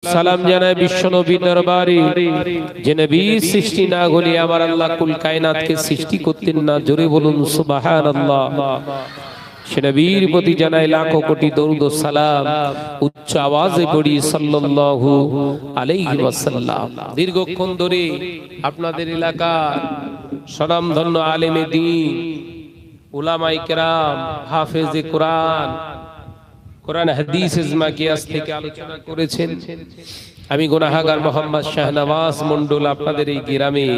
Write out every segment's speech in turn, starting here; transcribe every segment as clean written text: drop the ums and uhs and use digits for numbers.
সালাম জানাই বিশ্ব নবীর দরবারে, যে নবী সৃষ্টি না হলে আমার আল্লাহ কুল কায়নাতকে সৃষ্টি করতেন না। জোরে বলুন সুবহানাল্লাহ। সে নবীর প্রতি জানাই লাখো কোটি দরুদ ও সালাম, উচ্চ আওয়াজে পড়ি সাল্লাল্লাহু আলাইহি ওয়াসাল্লাম। দীর্ঘক্ষণ ধরে আপনাদের এলাকার স্বনামধন্য আলেমে দ্বীন, উলামায়ে কেরাম, হাফেজে কোরআন, কোরআন হাদিস ইজমা কিয়াস থেকে আলোচনা করেছেন। আমি গুনাহগার মোহাম্মদ শাহনওয়াজ মন্ডল আপনাদের এই গ্রামে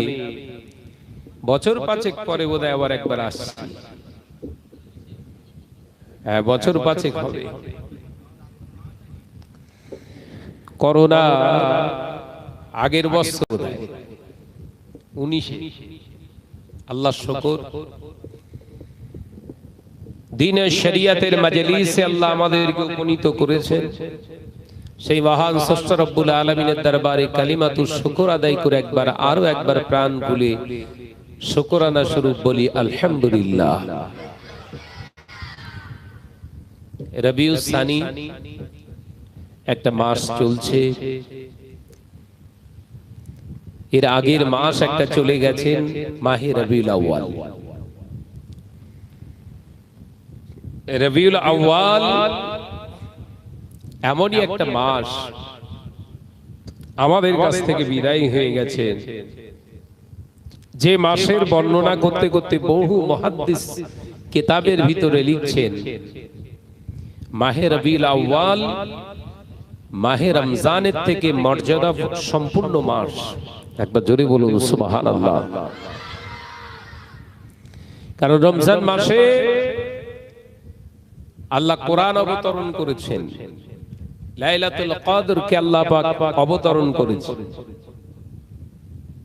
বছর পাঁচেক পরে বোধহয় আবার একবার আসছি। হ্যাঁ, বছর পাঁচেক হবে। করোনা আগের বছর 19-এ, আল্লাহ শুকর, দ্বীনের শরিয়তের মাজলিসে আল্লাহ আমাদেরকে উপনীত করেছেন। সেই মহান স্রষ্টা রব্বুল আলামিনের দরবারে কালিমাতুশ শুকর আদায় করে আরো একবার প্রাণ খুলে শুকরানা স্বরূপ বলি আলহামদুলিল্লাহ। রবিউস সানি একটা মাস চলছে, এর আগের মাস একটা চলে গেছেন মাহে রবিউল আউয়াল। রবিউল আউয়াল এমনই একটা মাস আমাদের কাছ থেকে বিদায় হয়ে গেছে, যে মাসের বর্ণনা করতে করতে বহু মুহাদ্দিস কিতাবের ভিতরে লিখছেন মাহে রবিউল আউয়াল মাহে রমজানের থেকে মর্যাদা সম্পূর্ণ মাস। একবার জোরে বলুন সুবহানাল্লাহ। কারণ রমজান মাসে আল্লাহ কোরআন অবতরণ করেছেন, লাইলাতুল কদরকে আল্লাহ পাক অবতরণ করেছেন।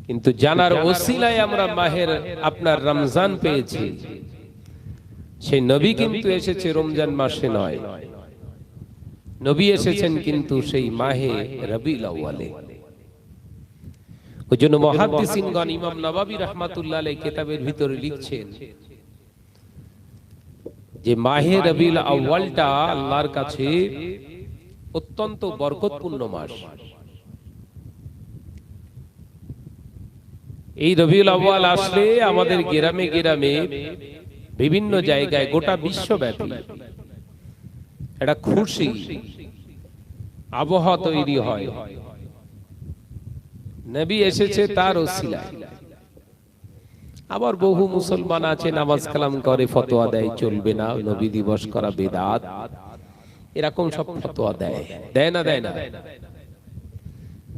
কিন্তু জানার ওসিলায় আমরা মাহের আপনার রমজান পেয়েছি। সেই নবী কিন্তু এসেছে রমজান মাসে নয়, নবী এসেছেন কিন্তু সেই মাহে রবিউল আউয়ালে। ওই জন্য মুহাদ্দিসিনগণ ইমাম নববী রাহমাতুল্লাহ আলাইহি কিতাবের ভিতরে লিখছেন যে মাহে রবিউল আউয়ালটা আল্লাহর কাছে অত্যন্ত বরকতপূর্ণ মাস। এই রবিউল আউয়াল আসলে আমাদের গ্রামে গ্রামে বিভিন্ন জায়গায় গোটা বিশ্বব্যাপী একটা খুশি আবহাওয়া তৈরি হয়। নবী এসেছে তার ওসিলায়। আবার বহু মুসলমান আছে নামাজ কালাম করে ফতোয়া দেয় চলবে না, নবী দিবস করা বেদাত, এরকম সব ফতোয়া দেয় না।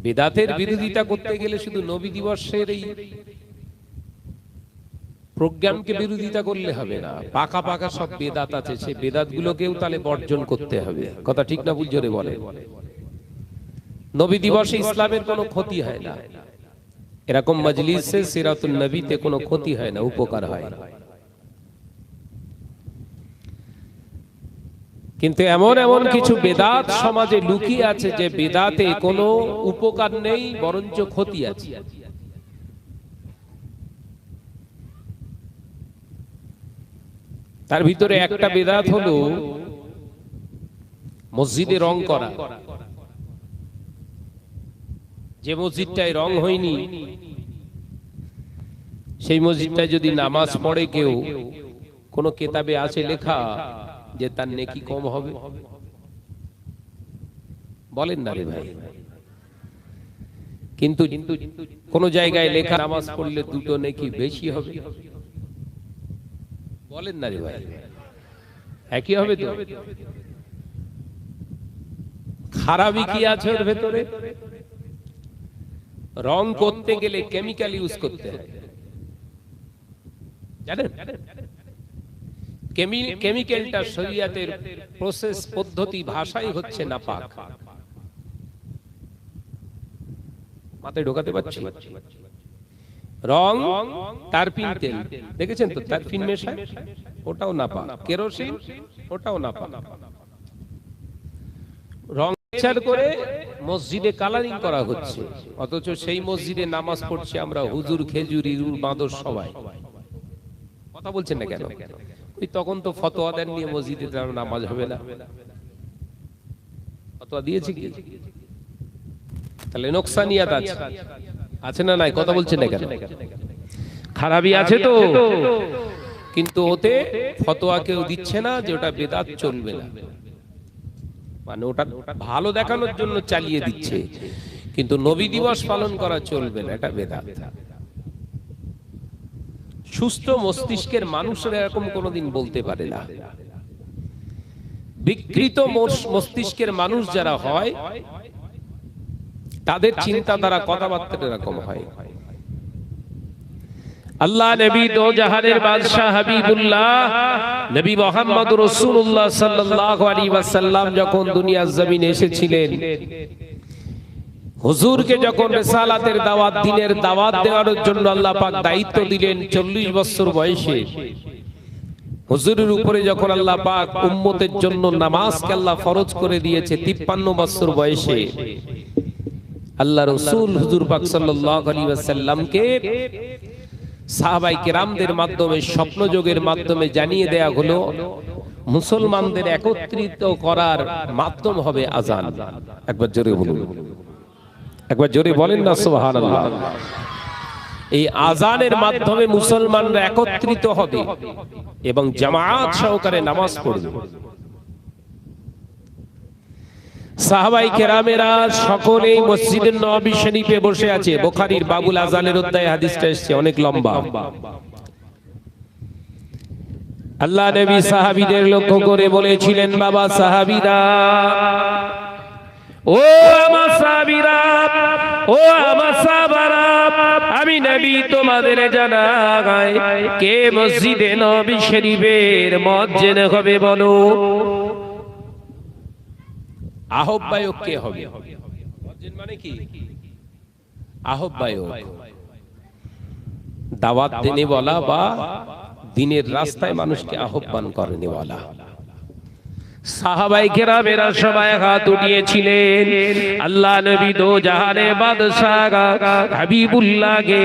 বেদাতের বিরোধিতা করতে গেলে শুধু নবী দিবসের এই প্রোগ্রামকে বিরোধিতা করলে হবে না। পাকা পাকা সব বেদাত আছে, সেই বেদাত গুলোকেও তাহলে বর্জন করতে হবে। কথা ঠিক না ভুল জোরে বলে। নবী দিবসে ইসলামের কোনো ক্ষতি হয় না, এরকম মজলিসে সিরাতুন নবীতে কোনো ক্ষতি হয় না, উপকার হয়। কিন্তু এমন এমন কিছু বেদাত সমাজে লুকিয়ে আছে যে বেদাতে কোনো উপকার নেই, বরঞ্চ ক্ষতি আছে। তার ভিতরে একটা বেদাত হলো মসজিদে রং করা। যে মসজিদটায় রং হয়নি সেই মসজিদটায় যদি নামাজ পড়ে কেউ, কোন কিতাবে আছে লেখা যে তার নেকি কম হবে? বলেন না রে ভাই। কিন্তু কোন জায়গায় লেখা নামাজ পড়লে দুটো নেকি বেশি হবে? বলেন না রে ভাই। একই হবে তো? খারাপই কি আছে ওর ভেতরে? রং করতে গেলে কেমিক্যাল ইউজ করতে হয়, জানেন? কেমিক্যালটা শরীয়তের প্রসেস পদ্ধতি ভাষাই হচ্ছে নাপাক। মাথায় ঢোকাতে পারছি? রং, টারপিন তেল দেখেছেন তো, টারপিন মেশায়, ওটাও নাপাক। কেরোসিন, ওটাও নাপাক। রং করে মসজিদে কালারিং করা হচ্ছে, অথচ সেই মসজিদে নামাজ পড়ছে আমরা হুজুর, খেজুর, ইরুর, বাঁদর সবাই। কথা বলছেন না কেন? ওই তখন তো ফতোয়া দেন নিয়ে মসজিদে নামাজ হবে না। ফতোয়া দিয়েছে কি? তাহলে নোকসানিয়াত আছে, আছে না নাই? কথা বলছেন না কেন? খারাপই আছে তো, কিন্তু ওতে ফতোয়া কেউ দিচ্ছে না যে ওটা বেদাত, চলবে না, মানে ওটা ভালো দেখানোর জন্য চালিয়ে দিচ্ছে, কিন্তু নবী দিবস পালন করা চলবে না, এটা বেদাত। সুস্থ মস্তিষ্কের মানুষেরা এরকম কোনোদিন বলতে পারে না। বিকৃত মস্তিষ্কের মানুষ যারা হয় তাদের চিন্তাধারা, কথাবার্তা এরকম হয়। আল্লাহ নবী দো জাহানের বাদশা হাবিবুল্লাহ নবী মুহাম্মদ রাসূলুল্লাহ সাল্লাল্লাহু আলাইহি ওয়াসাল্লাম যখন দুনিয়ার জমিনে এসেছিলেন, হুজুরকে যখন রিসালাতের দাওয়াত, দ্বীনের দাওয়াত দেওয়ার জন্য আল্লাহ পাক দায়িত্ব দিলেন 40 বছর বয়সে, হুজুরের উপরে যখন আল্লাহ পাক উম্মতের জন্য নামাজকে আল্লাহ ফরজ করে দিয়েছে 53 বছর বয়সে, আল্লাহ রাসূল হুজুর পাক সাল্লাল্লাহু আলাইহি ওয়াসাল্লামকে সাহাবায়ে কেরামদের মাধ্যমে, স্বপ্নযোগের মাধ্যমে জানিয়ে দেয়া হলো মুসলমানদের একত্রিত করার মাধ্যম হবে আযান। একবার জোরে বলুন, একবার জোরে বলেন না সুবহানাল্লাহ। এই আযানের মাধ্যমে মুসলমানরা একত্রিত হবে এবং জামায়াত সহকারে নামাজ পড়বে। সাহাবায়ে কেরামেরা সকলেই মসজিদে নববী শরীফে বসে আছে। বুখারীর বাবুল আযানের অধ্যায়ে হাদিসটা এসেছে, অনেক লম্বা। আল্লাহ নবী সাহাবীদের লক্ষ্য করে বলেছিলেন, বাবা সাহাবীরা, ও আমার সাহাবীরা, ও আমার সাহাবারা, আমি নবী তোমাদের জানাই কে মসজিদে নববী শরীফের মুয়াজ্জিন হবে বলো। আহ্বায়ক কে হবে? মুয়াজ্জিন মানে কি? আহ্বায়ক, দাওয়াত দেনে वाला বা দ্বীনের রাস্তায় মানুষকে আহ্বান করনে वाला। সাহাবায়ে কেরামেরা সবাই হাত উঠিয়েছিলেন। আল্লাহ নবী দো জাহানের বাদশাহ হাবিবুল্লাহকে,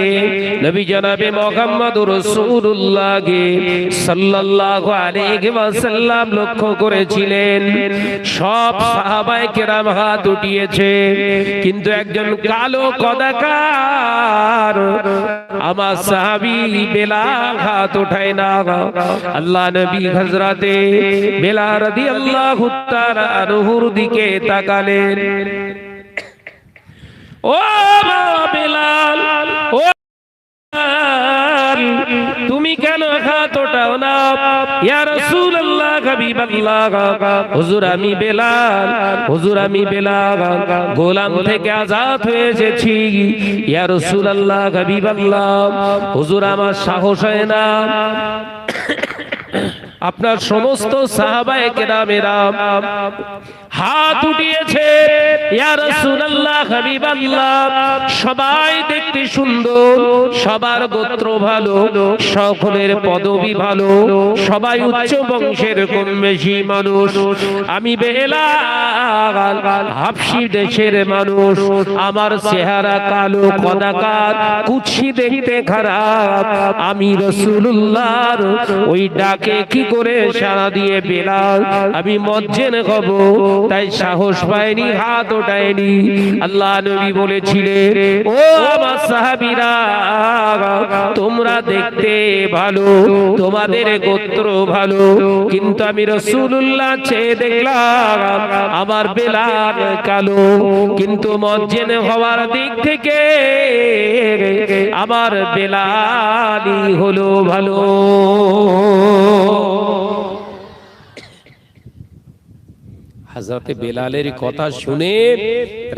নবী জনাবে মুহাম্মদুর রাসূলুল্লাহকে সাল্লাল্লাহু আলাইহি ওয়াসাল্লাম লক্ষ্য করেছিলেন। সব সাহাবায়ে কেরাম হাত উঠিয়েছে, কিন্তু একজন কালো কদাকার আমার সাহাবী বেলাল হাত উঠায় না। আল্লাহ নবী হযরতে বেলাল রাদিয়াল্লাহু তাআলা আনহুর দিকে তাকালেন। ও বেলাল, ও তুমি কেন হাত ওঠাও না? ইয়া রাসূলুল্লাহ, হাবিবাল্লাহ, হুজুর আমি বেলাল, হুজুর আমি বেলাল গোলাম থেকে আজাদ হয়ে এসেছি। ইয়া রাসূলুল্লাহ, হাবিবাল্লাহ, হুজুর আমার সাহস হয় না। আপনার সমস্ত সাহাবায়ে কেরামেরা হাত উঠিয়েছে। ইয়া রাসূলুল্লাহ, হাবিবাল্লাহ, সবাই দেখতে সুন্দর, সবার গোত্র ভালো, সকলের পদবি ভালো, সবাই উচ্চ বংশের কম বেশি মানুষ। আমি বেলাল হাবশী দেশের মানুষ, আমার চেহারা কালো কদাকার, কুৎসি দেখতে খারাপ। আমি রাসূলুল্লাহর ওই ডাকে কি করে সাড়া দিয়ে বেলাল আমি মুয়াজ্জিন হব, তাই সাহস পায়নি, হাত ওঠায়নি। আল্লাহ নবী বলেছিলেন, ও আমার সাহাবীরা, তোমরা দেখতে ভালো, তোমাদের গোত্র ভালো, কিন্তু আমি রাসূলুল্লাহ চেয়ে দেখলাম আমার বেলাল কালো, কিন্তু মুয়াজ্জিন হওয়ার দিক থেকে আমার বেলালই হলো ভালো। হযরতে বেলালের কথা শুনে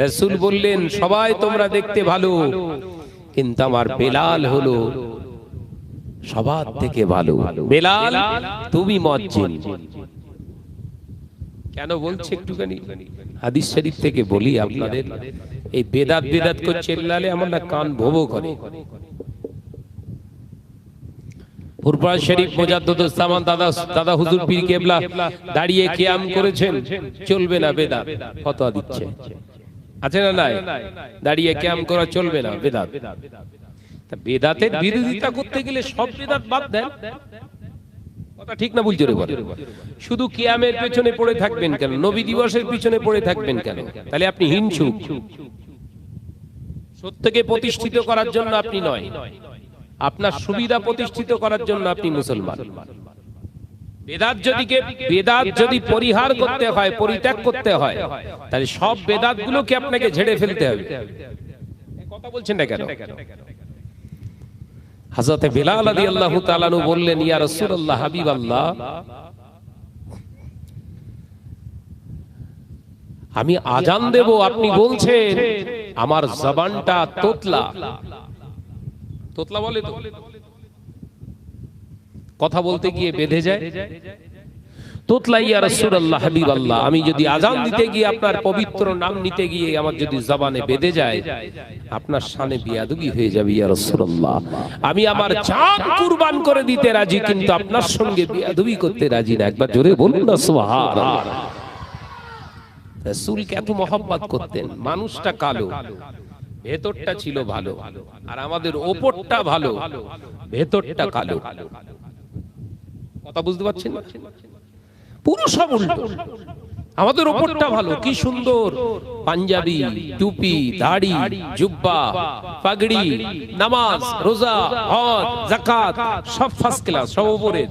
রাসূল বললেন, সবাই তোমরা দেখতে ভালো, কিন্তু আমার বেলাল হলো সবার থেকে ভালো। বেলাল তুমি মুয়াজ্জিন। কেন বলছে একটুখানি হাদিস শরীফ থেকে বলি আপনাদের। এই বেদাত বেদাত করে চিল্লালে আমার না কান ভোবো করে। ফুরফুরা শরীফ মুজাদ্দিদুস জামান দাদা হুজুর পীর কেবলা দাঁড়িয়ে কিয়াম করেছেন, চলবে না, বেদাত ফতোয়া দিচ্ছে, আছে না নাই? দাঁড়িয়ে কিয়াম করা চলবে না, বেদাত। তা বেদাতের বিরোধিতা করতে গেলে সব বেদাত বাদ দেন, কথা ঠিক না ভুল জোরে বলেন। শুধু কিয়ামের পেছনে পড়ে থাকবেন কেন? নবী দিবসের পিছনে পড়ে থাকবেন কেন? তাহলে আপনি হিংসুক। সত্যকে প্রতিষ্ঠিত করার জন্য আপনি নয়, আপনার সুবিধা প্রতিষ্ঠিত করার জন্য আপনি মুসলমান। বেদাত যদি পরিহার করতে হয়, পরিত্যাগ করতে হয়, তাহলে সব বেদাত গুলোকে আপনাকে ঝেড়ে ফেলতে হবে। কথা বলছেন না কেন? হযরতে বিলাল রাদিয়াল্লাহু তাআলা আনহু বললেন, ইয়া রাসূলুল্লাহ, হাবিবাল্লাহ, আমি আজান দেব, আপনি বলছেন আমার জবানটা তোতলা। তোতলা বলে তো, কথা বলতে গিয়ে বেঁধে যায়। তোতলা, ইয়া রাসূলুল্লাহ, হাবিবাল্লাহ, আমি যদি আজান দিতে গিয়ে আপনার পবিত্র নাম নিতে গিয়ে আমার যদি জবানে বেঁধে যায়, আপনার শানে বিয়াদবি হয়ে যাবে ইয়া রাসূলুল্লাহ। আমি আমার জান কুরবান করে দিতে রাজি, কিন্তু আপনার সঙ্গে বিয়াদবি করতে রাজি না। একবার জোরে বলুন না সুবহানাল্লাহ। রাসূলকে এত মহব্বত করতেন। মানুষটা কালো, ভেতরটা ছিল ভালো, আর আমাদের ওপরটা ভালো, ভেতরটা কালো। কথা বুঝতে পারছেন? পুরো সব উল্টো। আমাদের ওপরটা ভালো, কি সুন্দর পাঞ্জাবি, টুপি, দাড়ি, জুব্বা, পাগড়ি, নামাজ, রোজা, হজ, যাকাত, সব ফার্স্ট ক্লাস, সব উপরে,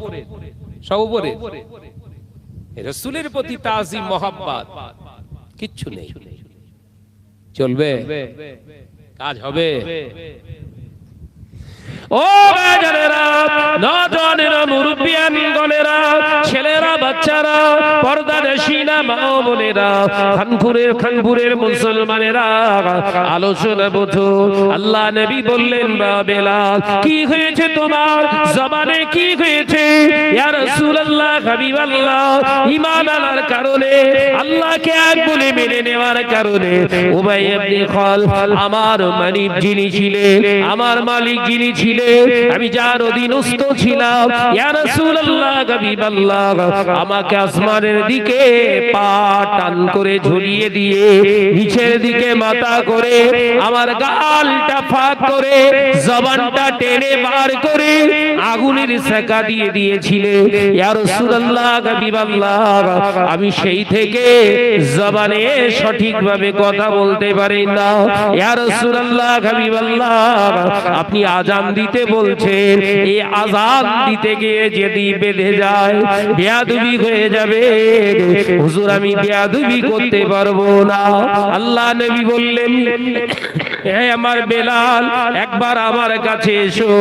সব উপরে। রাসূলের প্রতি তাজিম, মহব্বত কিচ্ছু নেই। চলবে? কাজ হবে? ও বাজারেরা, নজনেরা, মুরব্বিয়ানগণেরা, ছেলেরা, বাচ্চারা, পর্দানশীনা মা ও বোনেরা, খানপুরের মুসলমানেরা, আলোচনা বোঝো। আল্লাহ নবী বললেন, বা বেলাল, কি হয়েছে তোমার জবানে, কি হয়েছে? ইয়া রাসূলুল্লাহ, হাবিবাল্লাহ, ঈমান আনার কারণে, আল্লাহকে এক বলে মেনে নেওয়ার কারণে উবাই ইবনে খালফ আমার মালিক যিনি ছিলেন, আমার মালিক যিনি ছিলেন, আমি যার অধীনস্থ ছিলাম, ইয়া রাসূলুল্লাহ, হাবিবাল্লাহ, আমাকে আসমানের দিকে পা টান করে ঝুলিয়ে দিয়ে নিচের দিকে মাথা করে আমার গালটা ফাঁক করে জবানটা টেনে বার করে আগুনের সেকা দিয়ে দিয়েছিলেন। ইয়া রাসূলুল্লাহ, হাবিবাল্লাহ, আমি সেই থেকে জবানে সঠিকভাবে কথা বলতে পারি না। ইয়া রাসূলুল্লাহ, হাবিবাল্লাহ, আপনি আযান দিতে বলছেন, এই আযান দিতে গিয়ে যদি বেঁধে যায়, বেয়াদবি হয়ে যাবে। হুজুর, আমি বেয়াদবি করতে পারবো না। আল্লাহ নবী বললেন, হে আমার বেলাল, একবার আমার কাছে এসো।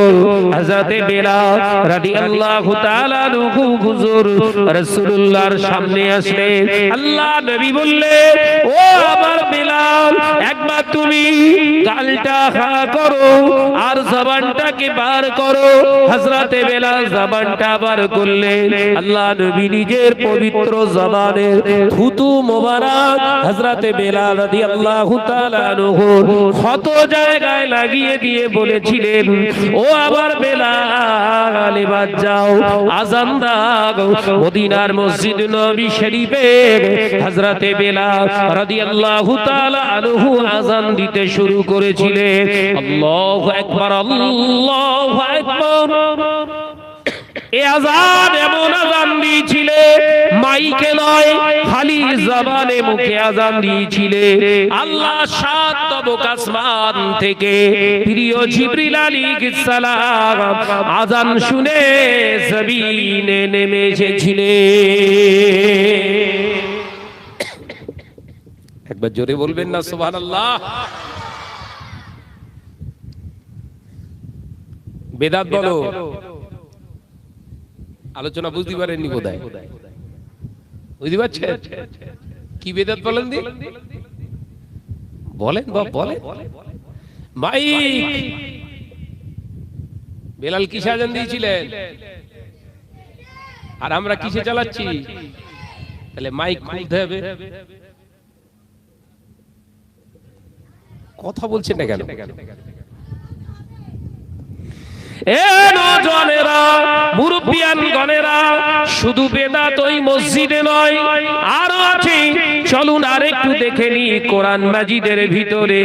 হযরতে বেলাল রাদিয়াল্লাহু তাআলা আনহু হুজুর রাসূলুল্লাহর সামনে আসলেন। আল্লাহ নবী বললেন, ও আমার বেলাল, একবার তুমি গালটা খা করো আর জবানটাকে বার করো। হযরতে বেলাল জবানটা বার করলেন। আল্লাহ নবী নিজের পবিত্র জবানের থুতু মোবারক হযরতে বেলাল রাদিয়াল্লাহু তাআলা আনহু কত জায়গায় লাগিয়ে দিয়ে বলেছিলেন, ও আমার বেলাল, এবার যাও আযান দাও। মদিনার মসজিদ নববী শরীফে হযরতে বেলাল রাদিয়াল্লাহু তাআলা আনহু আযান দিতে শুরু করেছিলেন। আল্লাহু আকবার, আল্লাহু আকবার। এই আযান এমন আযান দিয়েছিলে, মাইকে নয়, খালি জবানে মুখে আযান দিয়েছিলে। আল্লাহ সাত তবক আসমান থেকে প্রিয় জিবরিল আলাইহিস সালাম আযান শুনে জমিনে নেমে এসেছিলেন। একবার জোরে বলবেন না সুবহানাল্লাহ। বেদাত বলো, আলোচনা বুঝতে পারেননি বোধহয়, বুঝতে পারছেন? কি বেদাত বলেন দি, বলেন বাপ, বলেন। মাইক, বেলাল কিসে আযান দিয়েছিলেন আর আমরা কিসে চালাচ্ছি? তাহলে মাইক খুলতে হবে। কথা বলছেন না কেন? মুরব্বিয়ানগণেরা, শুধু বেদাত ওই মসজিদে নয়, আরো আছে। চলুন আরেকটু দেখে নি কোরআন মাজিদের ভিতরে,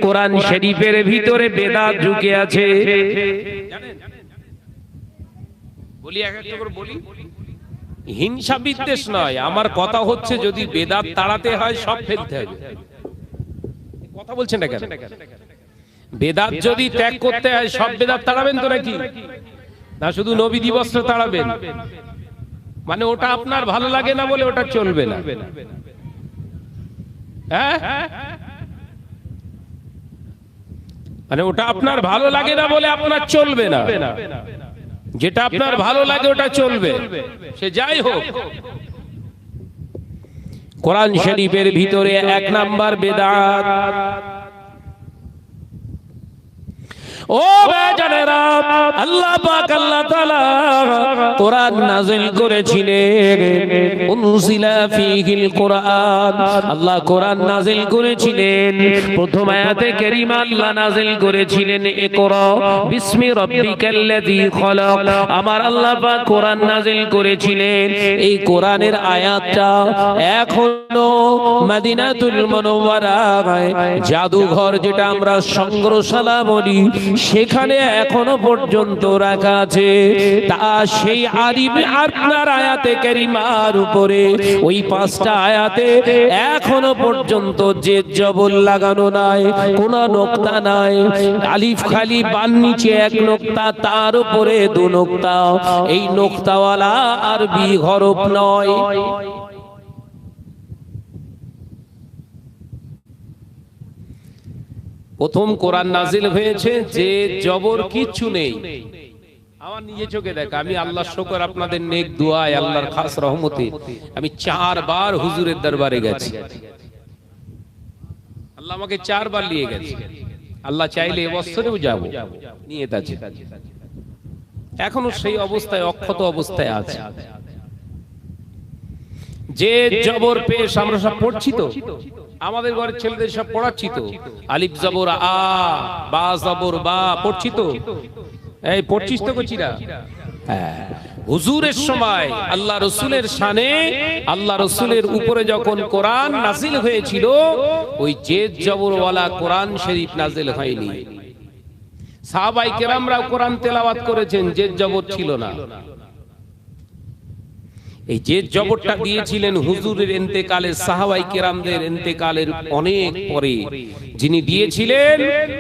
কোরআন শরীফের ভিতরে বেদাত ঢুকে আছে। বলি এক একটা করে বলি, হিংসা বিদ্বেষ নয়, আমার কথা হচ্ছে যদি বেদাত তাড়াতে হয় সব ফেলতে হবে। কথা বলছেন না কেন? বেদাত যদি ত্যাগ করতে হয় সব বেদাত তাড়াবেন তো নাকি? না শুধু নবী দিবসটা তাড়াবেন? মানে ওটা আপনার ভালো লাগে না বলে ওটা চলবে না, হ্যাঁ? মানে ওটা আপনার ভালো লাগে না বলে আপনার চলবে না, যেটা আপনার ভালো লাগে ওটা চলবে, সে যাই হোক। কোরআন শরীফের ভিতরে 1 নাম্বার বেদাত, ও বেজানেরা, আল্লাহ পাক আল্লাহ তাআলা কোরআন নাযিল করেছিলেন, উনজিলা ফীহিল কোরআন, আল্লাহ কোরআন নাযিল করেছিলেন। প্রথম আয়াতে কারীমা আল্লাহ নাযিল করেছিলেন ইকরা বিসমি রাব্বিকাল্লাযী খলাক। আমার আল্লাহ পাক কোরআন নাযিল করেছিলেন। এই কোরআনের আয়াতটা এখনো মদিনাতুল মুনাওয়ারায় জাদুঘর, যেটা আমরা সংগ্রহশালা বলি, সেখানে এখনো পর্যন্ত রাখা আছে। তা সেই আলিম আপনার আয়াতে কারিমার উপরে ওই 5টা আয়াতে এখনো পর্যন্ত যে জবর লাগানো নাই, কোন নোক্তা নাই, আলিফ খালি বান নিচে 1 নোক্তা, তার উপরে 2 নোক্তা। এই নোক্তাওয়ালা আরবি হরফ নয়। প্রথম কোরআন নাজিল হয়েছে যে জবর কিচ্ছু নেই। আমার নিজে চোখে দেখা, আমি আল্লাহর শুকর, আপনাদের নেক দোয়ায়, আল্লাহর খাস রহমতে আমি 4 বার হুজুরের দরবারে গেছি। আল্লাহ আমাকে 4 বার নিয়ে গেছে। আল্লাহ চাইলে এবছরেও যাব, নিয়ত আছে। এখনো সেই অবস্থায়, অক্ষত অবস্থায় আছে। যে জবর পেশ আমরা সব পড়ছি তো, আমাদের ঘরের ছেলেদের সব পড়াচ্ছি তো, আলিফ জবর আ, বা জবর বা পড়ছি তো, এই পড়ছিস তো কচিরা? হ্যাঁ, হুজুরের সময় আল্লাহ রাসূলের শানে, আল্লাহ রাসূলের উপরে যখন কোরআন নাযিল হয়েছিল, ওই জেদ জবর ওয়ালা কোরআন শরীফ নাযিল হয়নি। সাহাবায়ে কেরামরা কোরআন তেলাওয়াত করেছেন, জেদ জবর ছিল না। এই যে জবরটা দিয়েছিলেন হুজুরের ইন্তেকালে, সাহাবায়ে কেরামদের ইন্তেকালের অনেক পরে যিনি দিয়েছিলেন,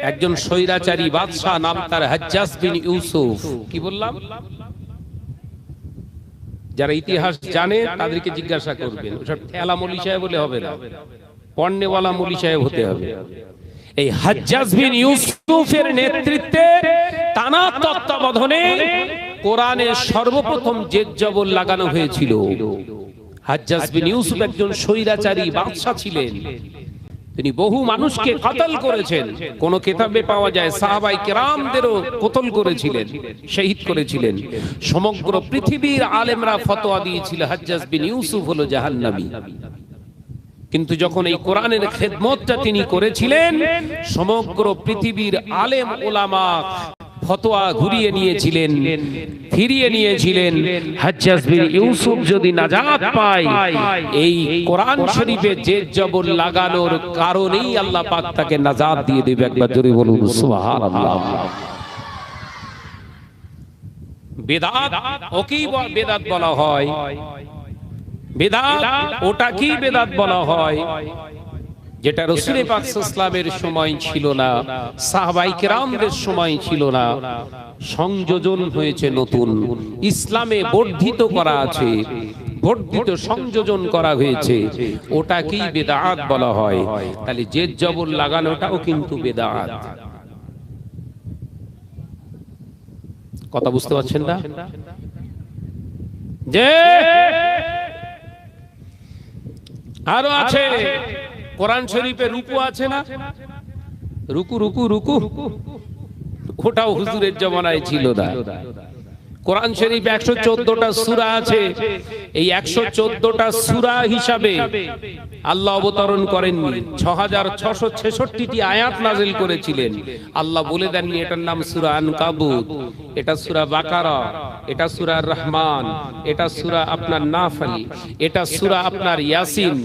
একজন স্বৈরাচারী বাদশা, নাম তার হাজ্জাজ বিন ইউসুফ। কি বললাম? যারা ইতিহাস জানে তাদেরকে জিজ্ঞাসা করবেন, ওসব ঠেলা মৌলী সাহেব বলে হবে না, পণ্যওয়ালা মৌলী সাহেব হতে হবে। এই হাজ্জাজ বিন ইউসুফের নেতৃত্বে, টানা তত্ত্বাবধানে কোরআনের সর্বপ্রথম জেদ জবর লাগানো হয়েছিল। হাজ্জাজ বিন ইউসুফ একজন স্বৈরাচারী বাদশা ছিলেন। তিনি বহু মানুষকে কতল করেছেন। কোন কিতাবে পাওয়া যায় সাহাবায়ে কেরামদেরও কতল করেছিলেন, শহীদ করেছিলেন। সমগ্র পৃথিবীর আলেমরা ফতোয়া দিয়েছিল হাজ্জাজ বিন ইউসুফ হলো জাহান্নামী। কিন্তু যখন এই কোরআনের খেদমতটা তিনি করেছিলেন, সমগ্র পৃথিবীর আলেম ওলামা ফতোয়া ঘুরিয়ে নিয়েছিলেন, ফিরিয়ে নিয়েছিলেন। হাজ্জাজ বিন ইউসুফ যদি নাজাত পায়, এই কোরআন শরীফে জেদ জবর লাগানোর কারণেই আল্লাহ পাক তাকে নাজাত দিয়ে দেবে। একবার জোরে বলুন সুবহানাল্লাহ। বেদাত ওকেই বেদাত বলা হয়। বেদাত ওটা কি বেদাত বলা হয় যেটা রাসূল পাক সাল্লাল্লাহু আলাইহি ওয়াসাল্লামের সময় ছিল না, সাহাবায়ে কেরামদের সময় ছিল না, সংযোজন হয়েছে নতুন, ইসলামে বর্ধিত করা আছে, বর্ধিত সংযোজন করা হয়েছে, ওটাকেই বেদাত বলা হয়। তাহলে জেদ জবর লাগানোটাও কিন্তু বেদাত। কথা বুঝতে পারছেন না? যে আরো আছে কোরআন শরীফে রুকু আছে না? রুকু রুকু রুকু ওটাও হুজুরের জামানায় ছিল না। কোরআন শরীফে 114টা সূরা আছে। এই 114টা সূরা হিসাবে আল্লাহ অবতরণ করেননি, 6666টি আয়াত নাযিল করেছিলেন। আল্লাহ বলে দেননি এটার নাম সূরা আনকাবুত, এটা সূরা বাকারা, এটা সূরা রহমান, এটা সূরা আপনার নাফল, এটা সূরা আপনার ইয়াসিন।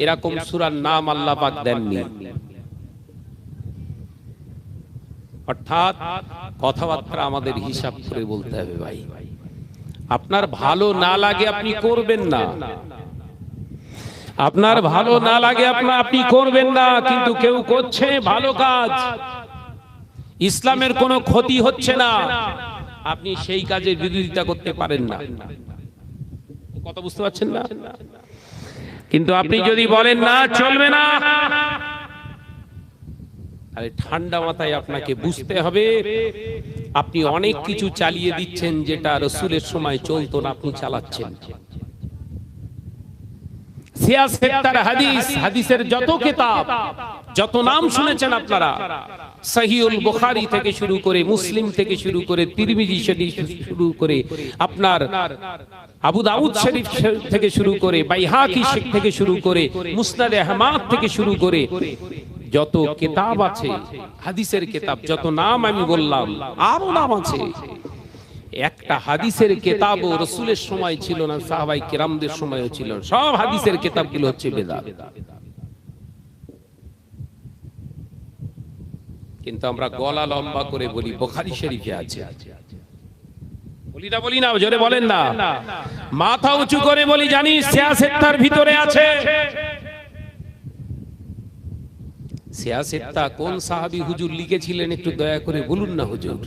এরকম সূরার নাম আল্লাহ পাক দেননি। অর্থাৎ কথাবার্তা আমাদের হিসাব করে বলতে হবে ভাই। আপনার ভালো না লাগে আপনি করবেন না, আপনার ভালো না লাগে আপনি করবেন না, কিন্তু কেউ করছে ভালো কাজ, ইসলামের কোনো ক্ষতি হচ্ছে না, আপনি সেই কাজের বিরোধিতা করতে পারেন না। কথা বুঝতে পারছেন না? কিন্তু আপনি যদি বলেন না চলবে না, আরে ঠান্ডা মাথায় আপনাকে বুঝতে হবে আপনি অনেক কিছু চালিয়ে দিচ্ছেন যেটা রাসূলের সময় চলতো না, আপনি চালাচ্ছেন। সিয়াসের হাদিস, হাদিসের যত কিতাব, যত নাম শুনেছেন আপনারা, সহিহুল বুখারী থেকে শুরু করে, মুসলিম থেকে শুরু করে, তিরমিজি শরীফ শুরু করে, আপনার আবু দাউদ শরীফ থেকে শুরু করে, বাইহাকি থেকে শুরু করে, মুসনাদে আহমদ থেকে শুরু করে, যত কিতাব আছে হাদিসের কিতাব, যত নাম আমি বললাম, আরো নাম আছে। একটা হাদিসের কিতাবও রাসূলের সময় ছিল না, সাহাবায়ে কিরামদের সময়ও ছিল না। সব হাদিসের কিতাবগুলো হচ্ছে বেদাত। কিন্তু আমরা গলা লম্বা করে বলি বুখারী শরীফে আছে, বলি না, জোরে বলেন না। মাথা উঁচু করে বলি জানি সিয়াসেত্তার ভিতরে আছে। সিয়াসেত্তা কোন সাহাবী হুজুর লিখেছিলেন একটু দয়া করে বলুন না হুজুর।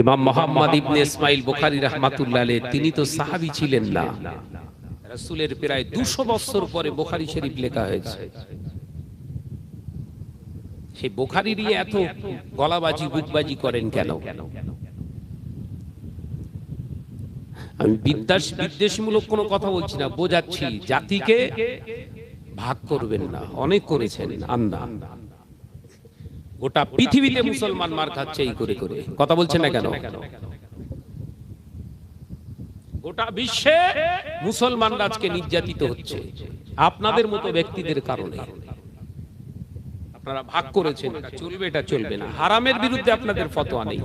ইমাম মুহাম্মদ ইবনে ইসমাইল বুখারী রাহমাতুল্লাহ আলাইহি, তিনি তো সাহাবী ছিলেন না। রাসূলের প্রায় 200 বছর পরে বুখারী শরীফ লেখা হয়েছে। সেই বুখারীরই এত গলাবাজি বুকবাজি করেন কেন? আমি বিদ্বেষমূলক কোনো কথা বলছি না, বোঝাচ্ছি জাতিকে ভাগ করবেন না। অনেক করেছেন আন্না, গোটা পৃথিবীতে মুসলমান মার খাচ্ছে এই করে করে। কথা বলছেন না কেন? গোটা বিশ্বে মুসলমানরা আজকে নির্যাতিত হচ্ছে আপনাদের মতো ব্যক্তিদের কারণে। আপনারা ভাগ করেছেন, এটা চলবে, এটা চলবে না। হারামের বিরুদ্ধে আপনাদের ফতোয়া নেই।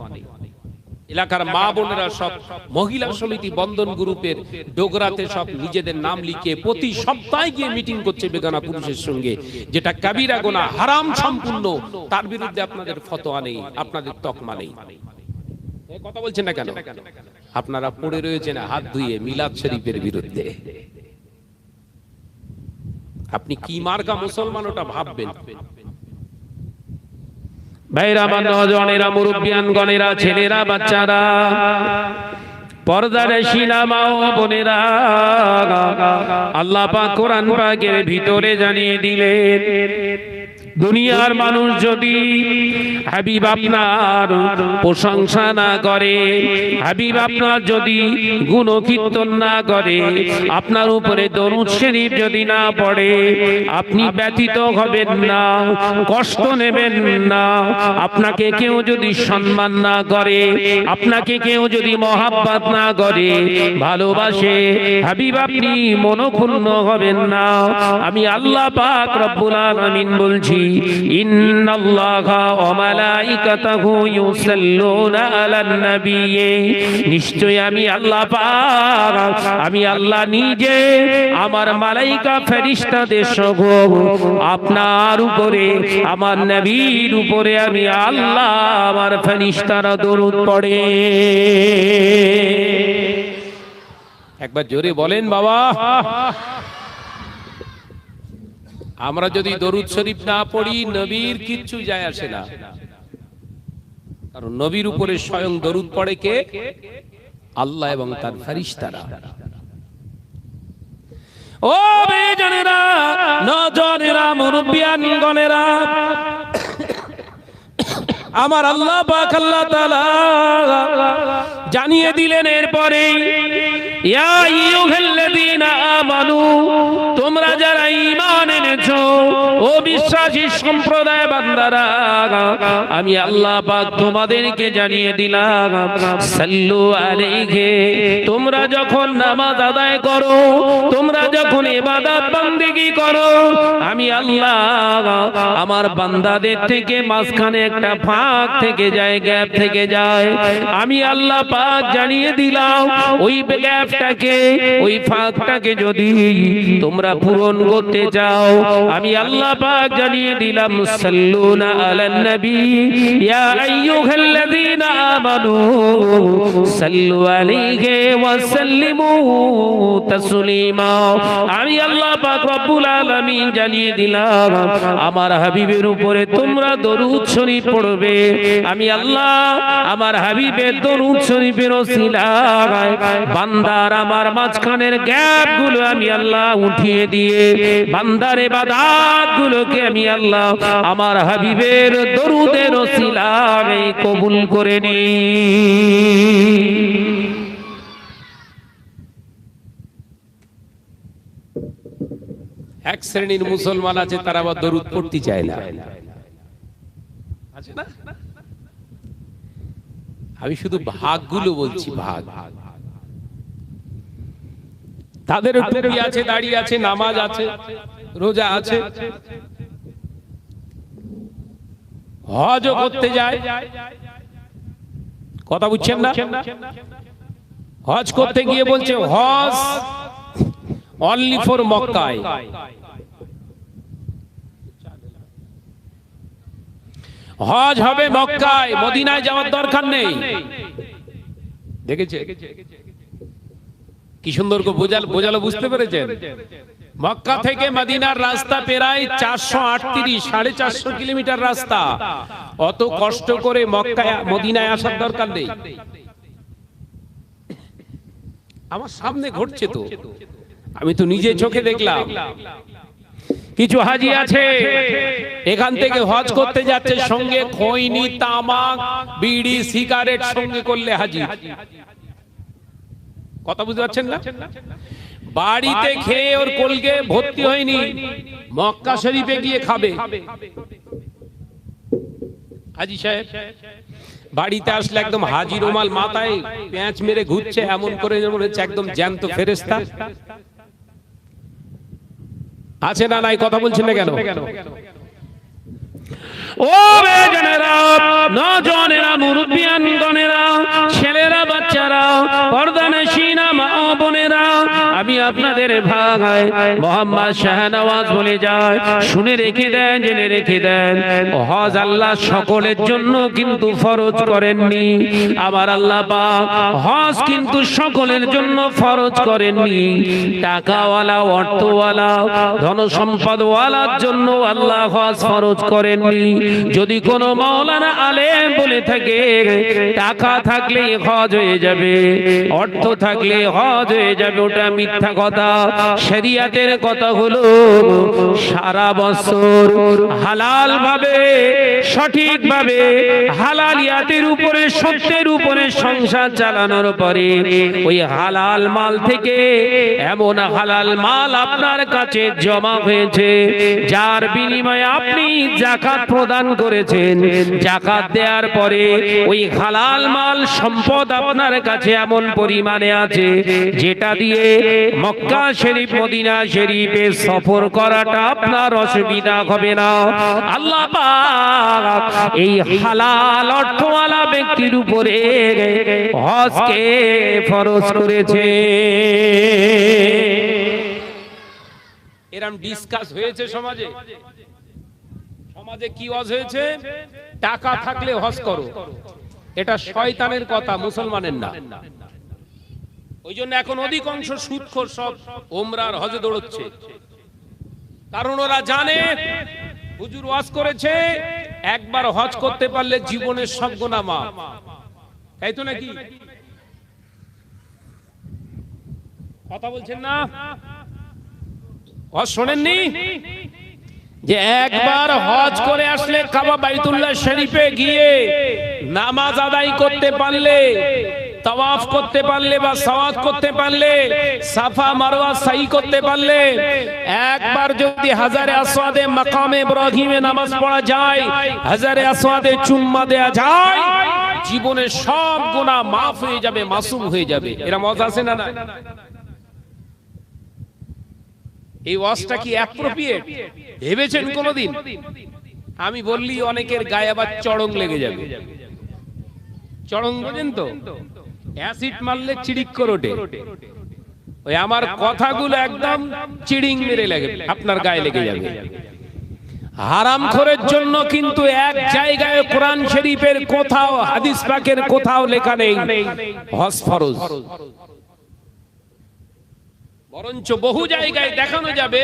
এলাকার মা বোনেরা সব মহিলা সমিতি বন্ধন গ্রুপের ডোগরাতে সব নিজেদের নাম লিখে প্রতি সপ্তাহে গিয়ে মিটিং করছে বেগানা পুরুষের সঙ্গে, যেটা কাবিরা গুনাহ, হারাম সম্পূর্ণ। তার বিরুদ্ধে আপনাদের ফতোয়া নেই, আপনাদের তকমা নেই। কথা বলছেন না কেন? আপনারা পড়ে রয়েছেন হাত ধুয়ে মিলাদ শরীফের বিরুদ্ধে। আপনি কি মার্কা মুসলমান ওটা ভাববেন। ভাইরা, আমার নওজওয়ানেরা, মুরব্বিয়ান গণেরা, ছেলেরা, বাচ্চারা, পর্দার শিনা মা ও বোনেরা, আল্লাহ পাক কোরআন পাকের ভিতরে জানিয়ে দিলেন, দুনিয়ার মানুষ যদি হাবিব আপনার প্রশংসা না করে, হাবিব আপনার যদি গুণকীর্তন না করে, আপনার উপরে দরুদ শরীফ যদি না পড়ে, আপনি ব্যথিত হবেন না, কষ্ট নেবেন না। আপনাকে কেউ যদি সম্মান না করে, আপনাকে কেউ যদি মহাব্বত না করে, ভালোবাসে, হাবিব আপনি মনক্ষুণ্ণ হবেন না। আমি আল্লাহ পাক রব্বুল আলামিন বলছি, ইন্নাল্লাহা ওয়া মালাইকাতাহু ইউসাল্লুনা আলান নবী, নিশ্চয় আমি আল্লাহ পাক, আমি আল্লাহ নিজে আমার মালাইকা ফেরেশতাদের সহ আপনার উপরে, আমার নবীর উপরে আমি আল্লাহ, আমার ফেরেশতারা দরুদ পড়ে। একবার জোরে বলেন বাবা। আমরা যদি দরুদ শরীফ না পড়ি, নবীর কিচ্ছু যায় আসে না, কারণ নবীর উপরে স্বয়ং দরুদ পড়ে কে? আল্লাহ এবং তার ফেরেশতারা। ও বেজনেরা, নজনেরা, মুরব্বিয়ান গণেরা, আমার আল্লাহ পাক আল্লাহ তাআলা জানিয়ে দিলেন এরপরে, ইয়া আইয়ুহাল্লাযীনা আমানু, তোমরা যারা ঈমান এনেছো, ও বিশ্বাসী সম্প্রদায় বান্দারা, আমি আল্লাহ পাক তোমাদেরকে জানিয়ে দিলাম, সাল্লু আলাইহি, তোমরা যখন নামাজ আদায় করো, তোমরা যখন ইবাদত বন্দেগী করো, আমি আল্লাহ আমার বান্দাদের থেকে মাঝখানে একটা ফাঁক থেকে যায়, গ্যাপ থেকে যায়, আমি আল্লাহ পাক জানিয়ে দিলাম, ওই গ্যাপ গ্যাপটাকে, ওই ফাঁকটাকে যদি তোমরা পূরণ করতে যাও, আমি আল্লাহ পাক জানিয়ে দিলাম, সাল্লুনা আলান নবী ইয়া আইয়ুহাল্লাযীনা আমানু সাল্লু আলাইহি ওয়া সাল্লিমু তাসলিমা। আমি আল্লাহ পাক রব্বুল আলামিন জানিয়ে দিলাম, আমার হাবিবের উপরে তোমরা দরুদ শরীফ পড়বে। আমি আল্লাহ আমার হাবিবের দরুদ শরীফের ওসিলায় বান্দার আমার মাঝখানের গ্যাপ গুলো আমি আল্লাহ উঠিয়ে দিয়ে বান্দার ইবাদত গুলোকে আমি আল্লাহ আমার হাবিবের দরুদের ওসিলায় কবুল করে নিই। এক শ্রেণীর মুসলমান আছে, তারা আবার দরুদ পড়তে চায় না, আছে না? আমি শুধু ভাগগুলো বলছি, ভাগ। তাদের টুপি আছে, দাড়ি আছে, নামাজ আছে, রোজা আছে, হজও করতে যায়। কথা বুঝছেন না? হজ করতে গিয়ে বলছে হজ অনলি ফর মক্কায়, হজ হবে মক্কায়, মদিনায় যাওয়ার দরকার নেই। দেখেছে কি সুন্দর করে বোঝালো, বুঝতে পেরেছেন? মক্কা থেকে মদিনার রাস্তা প্রায় 438 450 কিলোমিটার রাস্তা। অত কষ্ট করে মক্কায় মদিনায় আসার দরকার নেই। আমার সামনে ঘটছে তো, আমি তো নিজে চোখে দেখলাম। কিছু হাজি আছে এখান থেকে হজ করতে যাচ্ছে, সঙ্গে খৈনি, তামাক, বিড়ি, সিগারেট সঙ্গে করলে হাজি। কথা বুঝতে পারছেন না? বাড়িতে খেয়ে ওর কলকে ভর্তি হয়নি, মক্কা শরীফে গিয়ে খাবে। হাজি সাহেব বাড়িতে আসলে একদম হাজি রুমাল মাথায় পেঁচ মেরে ঘুরছে, এমন করে মনে হচ্ছে একদম জ্যান্ত ফেরেশতা। আছে না নাই? কথা বলছেন না কেন? ও বেজনেরা, নজনেরা, মুরব্বিয়ানগণেরা, ছেলেরা, বাচ্চারা, পর্দানশীনা মা বোনেরা, আমি আপনাদের ভাই মোহাম্মদ শাহনওয়াজ বলে যায়, শুনে রেখে দেন, জেনে রেখে দেন, হজ আল্লাহ সকলের জন্য কিন্তু ফরজ করেননি। আমার আল্লাহ পাক হজ কিন্তু সকলের জন্য ফরজ করেননি। টাকাওয়ালা, অর্থওয়ালা, ধন সম্পদওয়ালার জন্য আল্লাহ হজ ফরজ করেননি। যদি কোন মাওলানা আলেম বলে থাকে টাকা থাকলে হজ হয়ে যাবে, অর্থ থাকলে হজ হয়ে যাবে, ওটা মিথ্যা কথা। শরীয়তের কথা হলো সারা বছর হালাল ভাবে, সঠিক ভাবে, হালালিয়াতের উপরে, সত্যের উপরে সংসার চালানোর পরে ওই হালাল মাল থেকে এমন হালাল মাল আপনার কাছে জমা হয়েছে, যার বিনিময়ে আপনি যাকাত প্রদান করেছেন। যাকাত দেওয়ার পরে ওই হালাল মাল সম্পদ আপনার কাছে এমন পরিমাণে আছে, যেটা দিয়ে মক্কা শরীফ, মদিনা শরীফে সফর করাটা আপনার অসুবিধা হবে না। আল্লাহ পাক এই হালাল অর্থওয়ালা ব্যক্তির উপরে হজকে ফরজ করেছে। এরকম ডিসকাস হয়েছে সমাজে। সমাজে কি হজ হয়েছে? টাকা থাকলে হজ করো। এটা শয়তানের কথা, মুসলমানের না। ওই জন্য এখন অধিকাংশ সুদখোর সব ওমরার হজে দৌড়চ্ছে, কারণ ওরা জানে হুজুর ওয়াজ করেছে একবার হজ করতে পারলে জীবনের সব গুনাহ মাফ। তাই তো নাকি? কথা বলছেন না? হজ শোনেননি যে একবার হজ করে আসলে কাবা বাইতুল্লাহ শরীফে গিয়ে নামাজ আদায় করতে পারলে, তাওয়াফ করতে পারলে বা সাওয়াত করতে পারলে, সাফা মারওয়া সাই করতে পারলে, একবার যদি হাজারে আসওয়াদে মাকামে ইব্রাহিমে নামাজ পড়া যায়, হাজারে আসওয়াদে চুম্মা দেয়া যায়, জীবনের সব গুনাহ মাফ হয়ে যাবে, মাসুম হয়ে যাবে। এরা মজা আছে না? না, এই ওয়াজটা কি অ্যাপ্রোপ্রিয়েট ভেবেছেন কোনদিন? আমি বললি অনেকের গায়ে আবার চড়ং লেগে যাবে। চড়ং বোঝেন তো? অ্যাসিড মারলে চিড়িক করে ওঠে। ওই আমার কথাগুলো একদম চিড়িং মেরে লাগে আপনার গায়ে লেগে যাবে। হারামখোরের জন্য কিন্তু এক জায়গায় কোরআন শরীফের কোথাও, হাদিস পাকের কোথাও লেখা নেই হজ ফরজ, বরঞ্চ বহু জায়গায় দেখানো যাবে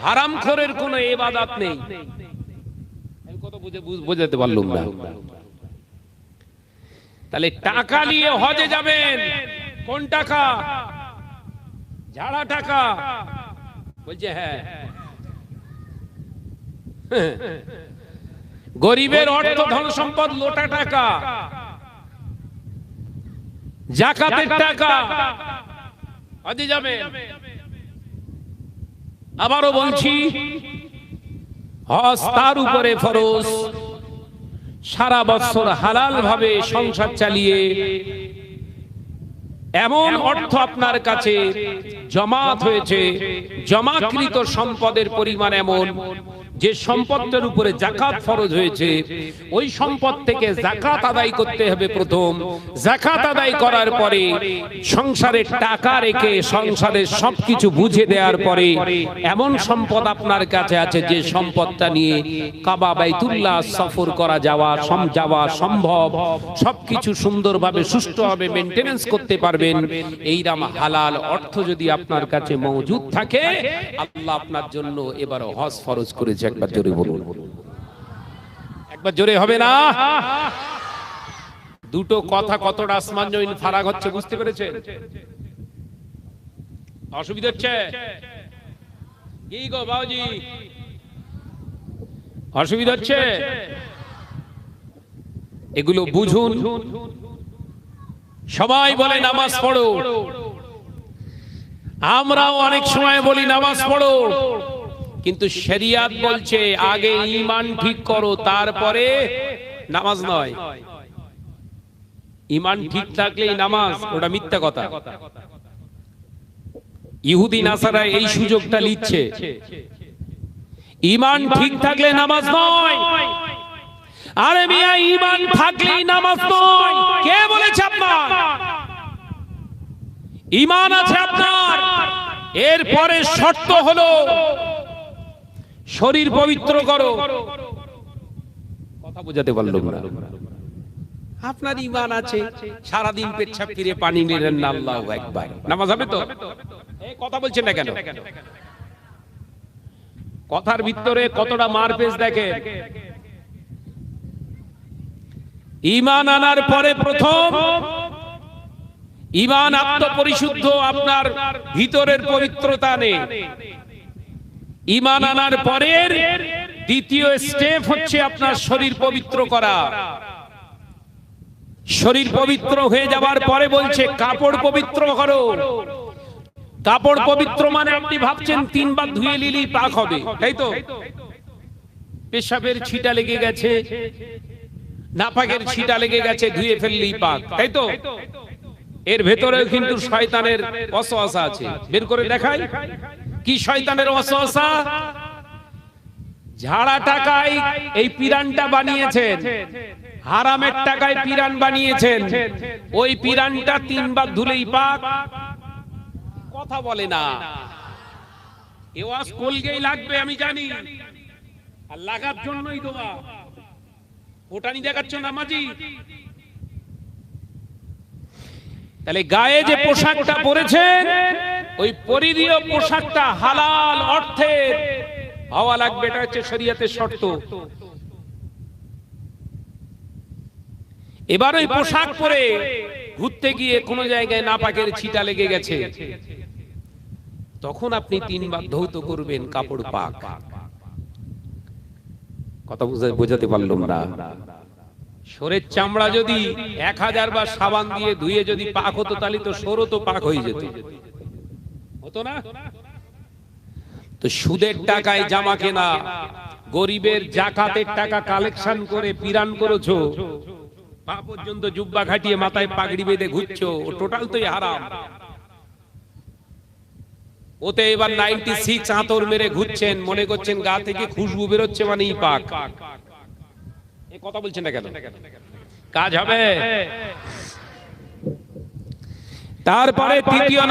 হারামখোরের কোনো ইবাদত নেই। আমি কত বুঝাতে পারলাম না। তাহলে টাকা নিয়ে হজে যাবেন, কোন টাকা? ঝাড়া টাকা। বলছে হ্যাঁ, গরিবের অর্থ ধন সম্পদ লোটা টাকা, যাকাতের টাকা, হজে যাবেন। আবারও বলছি, হজ তার উপরে ফরজ। সারা বছর হালাল ভাবে সংসার চালিয়ে এমন অর্থ আপনার কাছে জমাত হয়েছে, জমাকৃত সম্পদের পরিমাণ এমন যে সম্পদের উপরে যাকাত ফরজ হয়েছে, ওই সম্পদ থেকে যাকাত আদায় করতে হবে প্রথম। যাকাত আদায় করার পরে সংসারের টাকা রেখে সংসারের সবকিছু বুঝে দেওয়ার পরে এমন সম্পদ আপনার কাছে আছে যে সম্পদটা নিয়ে কাবা বাইতুল্লাহ সফর করা যাওয়া সম্ভব, সবকিছু সুন্দরভাবে সুষ্ঠুভাবে মেইনটেনেন্স করতে পারবেন। এইরকম হালাল অর্থ যদি আপনার কাছে মজুদ থাকে, আল্লাহ আপনার জন্য এবার হজ ফরজ করেছে। একবার জোরে বলুন, একবার জোরে হবে না? দুটো কথা কতটা আসমান জমিন ফারাক হচ্ছে, বুঝতে পেরেছেন? অসুবিধা হচ্ছে কি গো বাবুজি? অসুবিধা হচ্ছে? এগুলো বুঝুন। সবাই বলে নামাজ পড়ো, আমরাও অনেক সময় বলি নামাজ পড়ো, কিন্তু শরিয়াত বলছে আগে ঈমান ঠিক করো, তারপরে নামাজ নয়। ঈমান ঠিক থাকলেই নামাজ, ওটা মিথ্যা কথা। ইহুদি নাসারা এই সুযোগটা নিচ্ছে। ঈমান ঠিক থাকলে নামাজ নয়। আরে মিয়া, ঈমান থাকলেই নামাজ নয়। কে বলেছে আপনার? ঈমান আছে আপনার, এরপরে শর্ত হলো শরীর পবিত্র করো। কথা বোঝাতে পারলাম না? আপনার ঈমান আছে, সারাদিন পেচ্ছাপ ফিরে পানি নিলেন না, আল্লাহু আকবার, নামাজ হবে তো? এই কথা বলছেন না কেন? কথার ভিতরে কতটা মারপেচ দেখেন। ঈমান আনার পরে প্রথম ঈমান আত্মপরিশুদ্ধ, আপনার ভিতরের পবিত্রতা নেই। ঈমান আনার পরের দ্বিতীয় স্টেপ হচ্ছে আপনার শরীর পবিত্র করা। শরীর পবিত্র হয়ে যাবার পরে বলছে কাপড় পবিত্র করো। কাপড় পবিত্র মানে আপনি ভাবছেন 3 বার ধুয়ে নিলেই পাক হবে, তাই তো? পেশাবের ছিটা লেগে গেছে, নাপাকের ছিটা লেগে গেছে, ধুয়ে ফেললেই পাক, তাই তো? এর ভেতরেও কিন্তু শয়তানের ওয়াসওয়াসা আছে। বের করে দেখাই কি শয়তানের ওয়াসওয়াসা। ঝাড়া টাকায় এই পিরানটা বানিয়েছেন, হারামের টাকায় পিরান বানিয়েছেন, ওই পিরানটা 3 বার ধুলেই পাক। কথা বলে না। এ ওয়াজ কলগেই লাগবে আমি জানি, আর লাগার জন্যই দোয়া। ওটানি দেখাচ্ছ নামাজি। তাহলে গায়ে যে পোশাকটা পরেছেন, ওই পরিধেয় পোশাকটা হালাল অর্থের হওয়া লাগবে, এটা হচ্ছে শরীয়তের শর্ত। এবার ওই পোশাক পরে ঘুরতে গিয়ে কোন জায়গায় নাপাকের ছিটা লেগে গেছে, তখন আপনি 3 বার ধৌত করবেন, কাপড় পাক। কথা বোঝাতে পারলাম না? শরীরের চামড়া যদি 1000 বার সাবান দিয়ে ধুয়ে যদি পাক হতো, তাহলে তো সরও তো পাক হয়ে যেত, হতো না? তো সুদের টাকায় জামা কেনা, গরিবের যাকাতের টাকা কালেকশন করে পিরান করেছো, পা পর্যন্ত জুব্বা খাটিয়ে মাথায় পাগড়ি বেঁধে ঘুরছো, ও টোটাল তো হারাম। ওতে এবার 96 আতর মেরে ঘুরছেন, মনে করছেন গা থেকে খুশবু বেরোচ্ছে মানেই পাক। এই কথা বলছেন না কেন? কাজ হবে? তারপরে তৃতীয়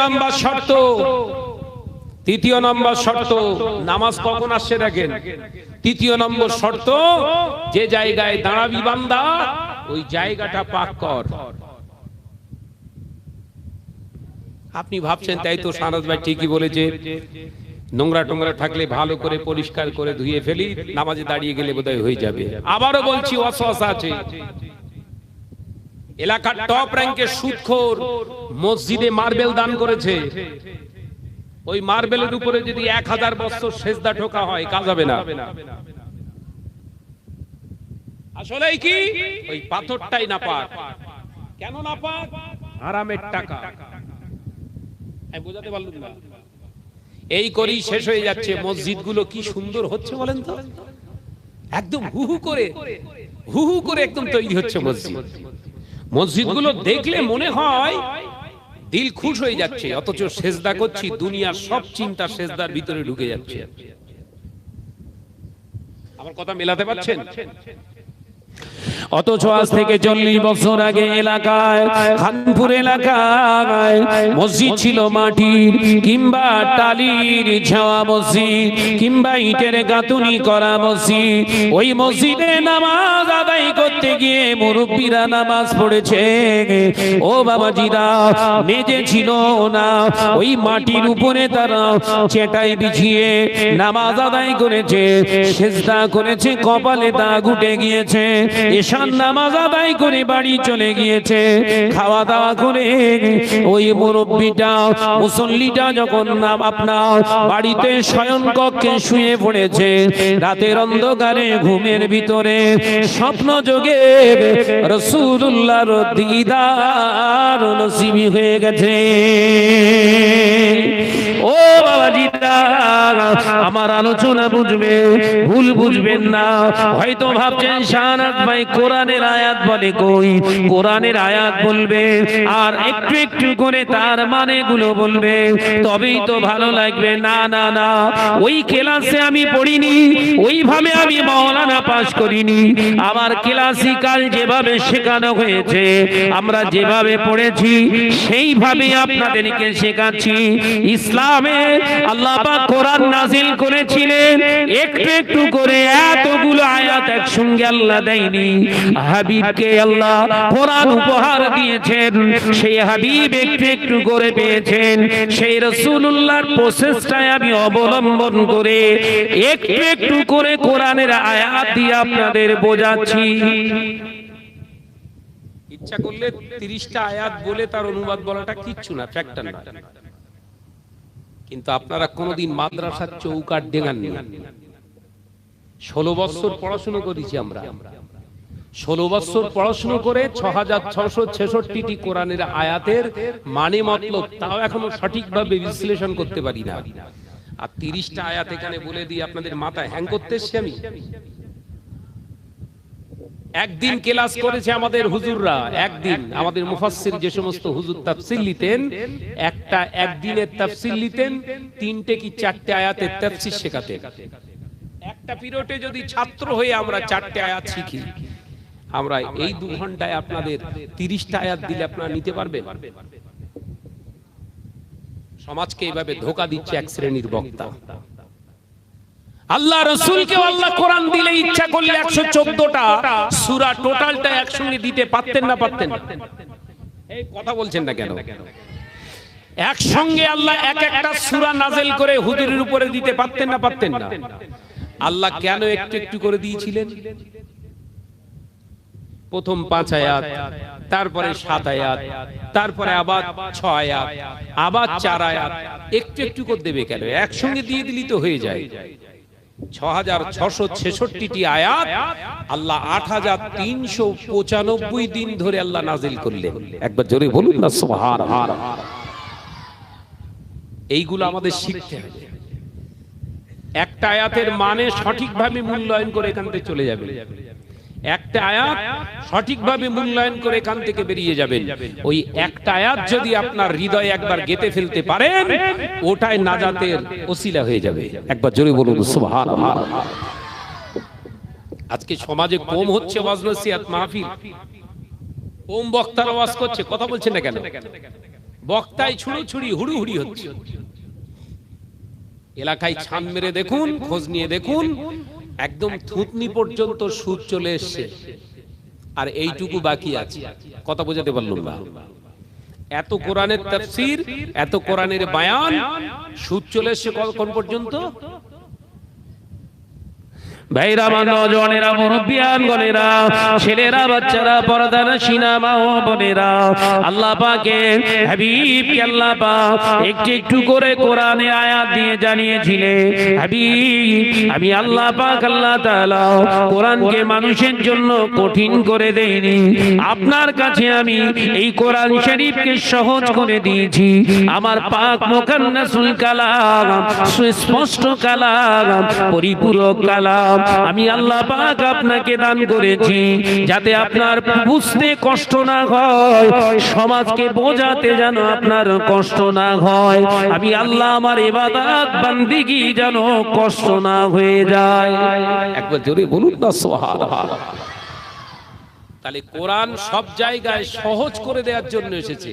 নম্বর শর্ত নামাজ কখন আসছে দেখেন। তৃতীয় নম্বর শর্ত, যে জায়গায় দাঁড়াবি বান্দা ওই জায়গাটা পাক কর। আপনি ভাবছেন তাই তো শাহনাজ ভাই ঠিকই বলেছে, নোংরা টোংরা থাকলে ভালো করে পরিষ্কার করে ধুয়ে ফেলি, নামাজে দাঁড়িয়ে গেলে বোধহয় হয়ে যাবে। আবারও বলছি, ওয়াসওয়াসা আছে। এলাকার টপ র্যাঙ্কের সুদখোর মসজিদে মার্বেল দান করেছে, ওই মার্বেলের উপরে যদি 1000 বছর সেজদা ঠোকা হয় কাজ হবে না। আসলে কি ওই পাথরটাই না পাক। কেন না পাক? হারামের টাকা। আমি বোঝাতে পারলাম না? এই করেই শেষ হয়ে যাচ্ছে। মসজিদগুলো কি সুন্দর হচ্ছে বলেন তো, একদম হু হু করে একদম তৈরি হচ্ছে মসজিদ। মসজিদগুলো দেখলে মনে হয় দিল খুশ হয়ে যাচ্ছে, অথচ সেজদা করছি দুনিয়ার সব চিন্তা সেজদার ভিতরে ঢুকে যাচ্ছে। আমার কথা মেলাতে পারছেন? অথচ আজ থেকে 40 বছর আগে এলাকায়, খানপুর এলাকায় মসজিদ ছিল মাটির কিংবা টালির ছাওয়া মসজিদ, কিংবা ইটের গাঁথুনি করা মসজিদ। ওই মসজিদে নামাজ আদায় করতে গিয়ে মুরব্বীরা নামাজ পড়েছে। ও বাবাজিরা, মেঝে ছিল না, ওই মাটির উপরে তারা চেটাই বিছিয়ে নামাজ আদায় করেছে, সেজদা করেছে, কপালে দাগ উঠে গিয়েছে। ঈশান নামাজ আদায় করে বাড়ি চলে গিয়েছে। খাওয়া দাওয়া করে ওই মুরব্বিটা, মুসল্লিটা যখন আপনার বাড়িতে শয়ন কক্ষে শুয়ে পড়েছে, রাতের অন্ধকারে ঘুমের ভিতরে স্বপ্ন যোগে রাসূলুল্লাহর দিদার নসিব হয়ে গেছে। ও বাবাজিরা, আমার আলোচনা বুঝবে, ভুল বুঝবেন না। হয়তো ভাবছেন শাহনাজ ভাই কোরআনের আয়াত বলে, কই কোরআনের আয়াত বলবে আর একটু একটু করে তার মানেগুলো বলবে, তবেই তো ভালো লাগবে। না না না, ওই ক্লাসে আমি পড়িনি, ওইভাবে আমি মাওলানা পাস করিনি। আমার ক্লাসিক্যাল যেভাবে শেখানো হয়েছে, আমরা যেভাবে পড়েছি সেইভাবে আপনাদেরকে শেখাচ্ছি। ইসলামে আল্লাহ পাক কোরআন নাজিল করেছিলেন একটু একটু করে, এতগুলো আয়াত একসঙ্গে আল্লাহ দেয়নি। হাবিবকে আল্লাহ কোরআন উপহার দিয়েছেন, সেই হাবিব একটু একটু করে পেয়েছেন। সেই রাসূলুল্লাহর প্রচেষ্টায় আমি অবলম্বন করে একটু একটু করে কোরআনের আয়াত দিয়ে আপনাদের বোঝাচ্ছি। ইচ্ছা করলে 30টা আয়াত বলে তার অনুবাদ বলাটা কিচ্ছু না, ফ্যাক্টর না। কিন্তু আপনারা কোনোদিন মাদ্রাসার চৌকাঠ ডেঙ্গাননি। 16 বছর পড়াশোনা করেছি আমরা। 16 বছর পড়াশোনা করে 6666টি কোরআনের আয়াতের মানে মতলব তাও এখনো সঠিকভাবে বিশ্লেষণ করতে পারি না। আর 30টা আয়াত এখানে বলে দিয়ে আপনাদের মাথায় হ্যাং করতে এসছি আমি। একদিন ক্লাস করেছে আমাদের হুজুররা, একদিন আমাদের মুফাসসির যে সমস্ত হুজুর তাফসীর লিতেন, একদিনের তাফসীর লিতেন 3টে কি 4টে আয়াতের তাফসীর শেখাতেন। একটা পিরিয়ডে যদি ছাত্র হয়ে আমরা 4টে আয়াত শিখি, আমরা এই 2 ঘন্টায় আপনাদের 30টা আয়াত দিলে আপনারা নিতে পারবেন? সমাজকে এইভাবে ধোঁকা দিচ্ছে এক শ্রেণীর বক্তা। আল্লাহ রাসূলকে আল্লাহ কোরআন দিলে ইচ্ছা করলে 114টা সূরা টোটালটা একসঙ্গে দিতে পারতেন না পারতেন? এই কথা বলছেন না কেন? একসঙ্গে আল্লাহ এক একটা সূরা নাযিল করে হুজুরের উপরে দিতে পারতেন না পারতেন না? আল্লাহ কেন একটু একটু করে দিয়েছিলেন? প্রথম 5 আয়াত, তারপরে 7 আয়াত, তারপরে আবার 6 আয়াত, আবার 4 আয়াত, একটু একটু করে দেবে কেন? একসঙ্গে দিয়ে দিলি তো হয়ে যায়। 6666টি আয়াত আল্লাহ 8395 দিন ধরে আল্লাহ নাজিল করলেন। একবার জোরে বলুন না সুবহানাল্লাহ। এইগুলো আমাদের শিখতে হবে। একটা আয়াতের মানে সঠিকভাবে মূল্যায়ন করে এখান থেকে চলে যাবে। একটা আয়াত সঠিকভাবে মূল্যায়ন করে এখান থেকে বেরিয়ে যাবেন। ওই একটা আয়াত যদি আপনার হৃদয়ে একবার গেঁথে ফেলতে পারেন, ওটাই নাজাতের ওসিলা হয়ে যাবে। একবার জোরে বলুন সুবহানাল্লাহ। আজকে সমাজে কম হচ্ছে ওয়াজ নসিহত মাহফিল, কম বক্তারা ওয়াজ করছে, কথা বলছেন না কেন? বক্তায় ছুড়োছুড়ি হুড়ুহুড়ি হচ্ছে। এলাকায় ছান মেরে দেখুন, খোঁজ নিয়ে দেখুন, একদম থুতনি পর্যন্ত সুদ চলে এসছে, আর এইটুকু বাকি আছে। কথা বোঝাতে পারলাম না? এত কোরআনের তাফসীর, এত কোরআনের বায়ান, সুদ চলে এসছে কোন পর্যন্ত? ভাইরা, আমার নওজওয়ানেরা, মুরব্বিয়ান গণেরা, ছেলেরা, বাচ্চারা, পর্দানশীনা মা ও বোনেরা, আল্লাহ পাকের হাবিবকে আল্লাহ পাক একটু একটু করে কোরআনে আয়াত দিয়ে জানিয়েছিলেন, হাবিব, আমি আল্লাহ পাক আল্লাহ তাআলা কোরআনকে মানুষের জন্য কঠিন করে দেইনি, আপনার কাছে আমি এই কোরআন শরীফকে সহজ করে দিয়েছি। আমার পাক মুকান্নাসুল কালাম, সুস্পষ্ট কালাম, পরিপূরক কালাম আমি আল্লাহ পাক আপনাকে দান করেছি, যাতে আপনার বুঝতে কষ্ট না হয়, সমাজকে বোঝাতে যেন আপনার কষ্ট না হয়, আমি আল্লাহ আমার ইবাদত বান্দিগি যেন কষ্ট না হয়ে যায়। একবার জোরে বলুন না সুবহানাল্লাহ। তাহলে কোরআন সব জায়গায় সহজ করে দেওয়ার জন্য এসেছে,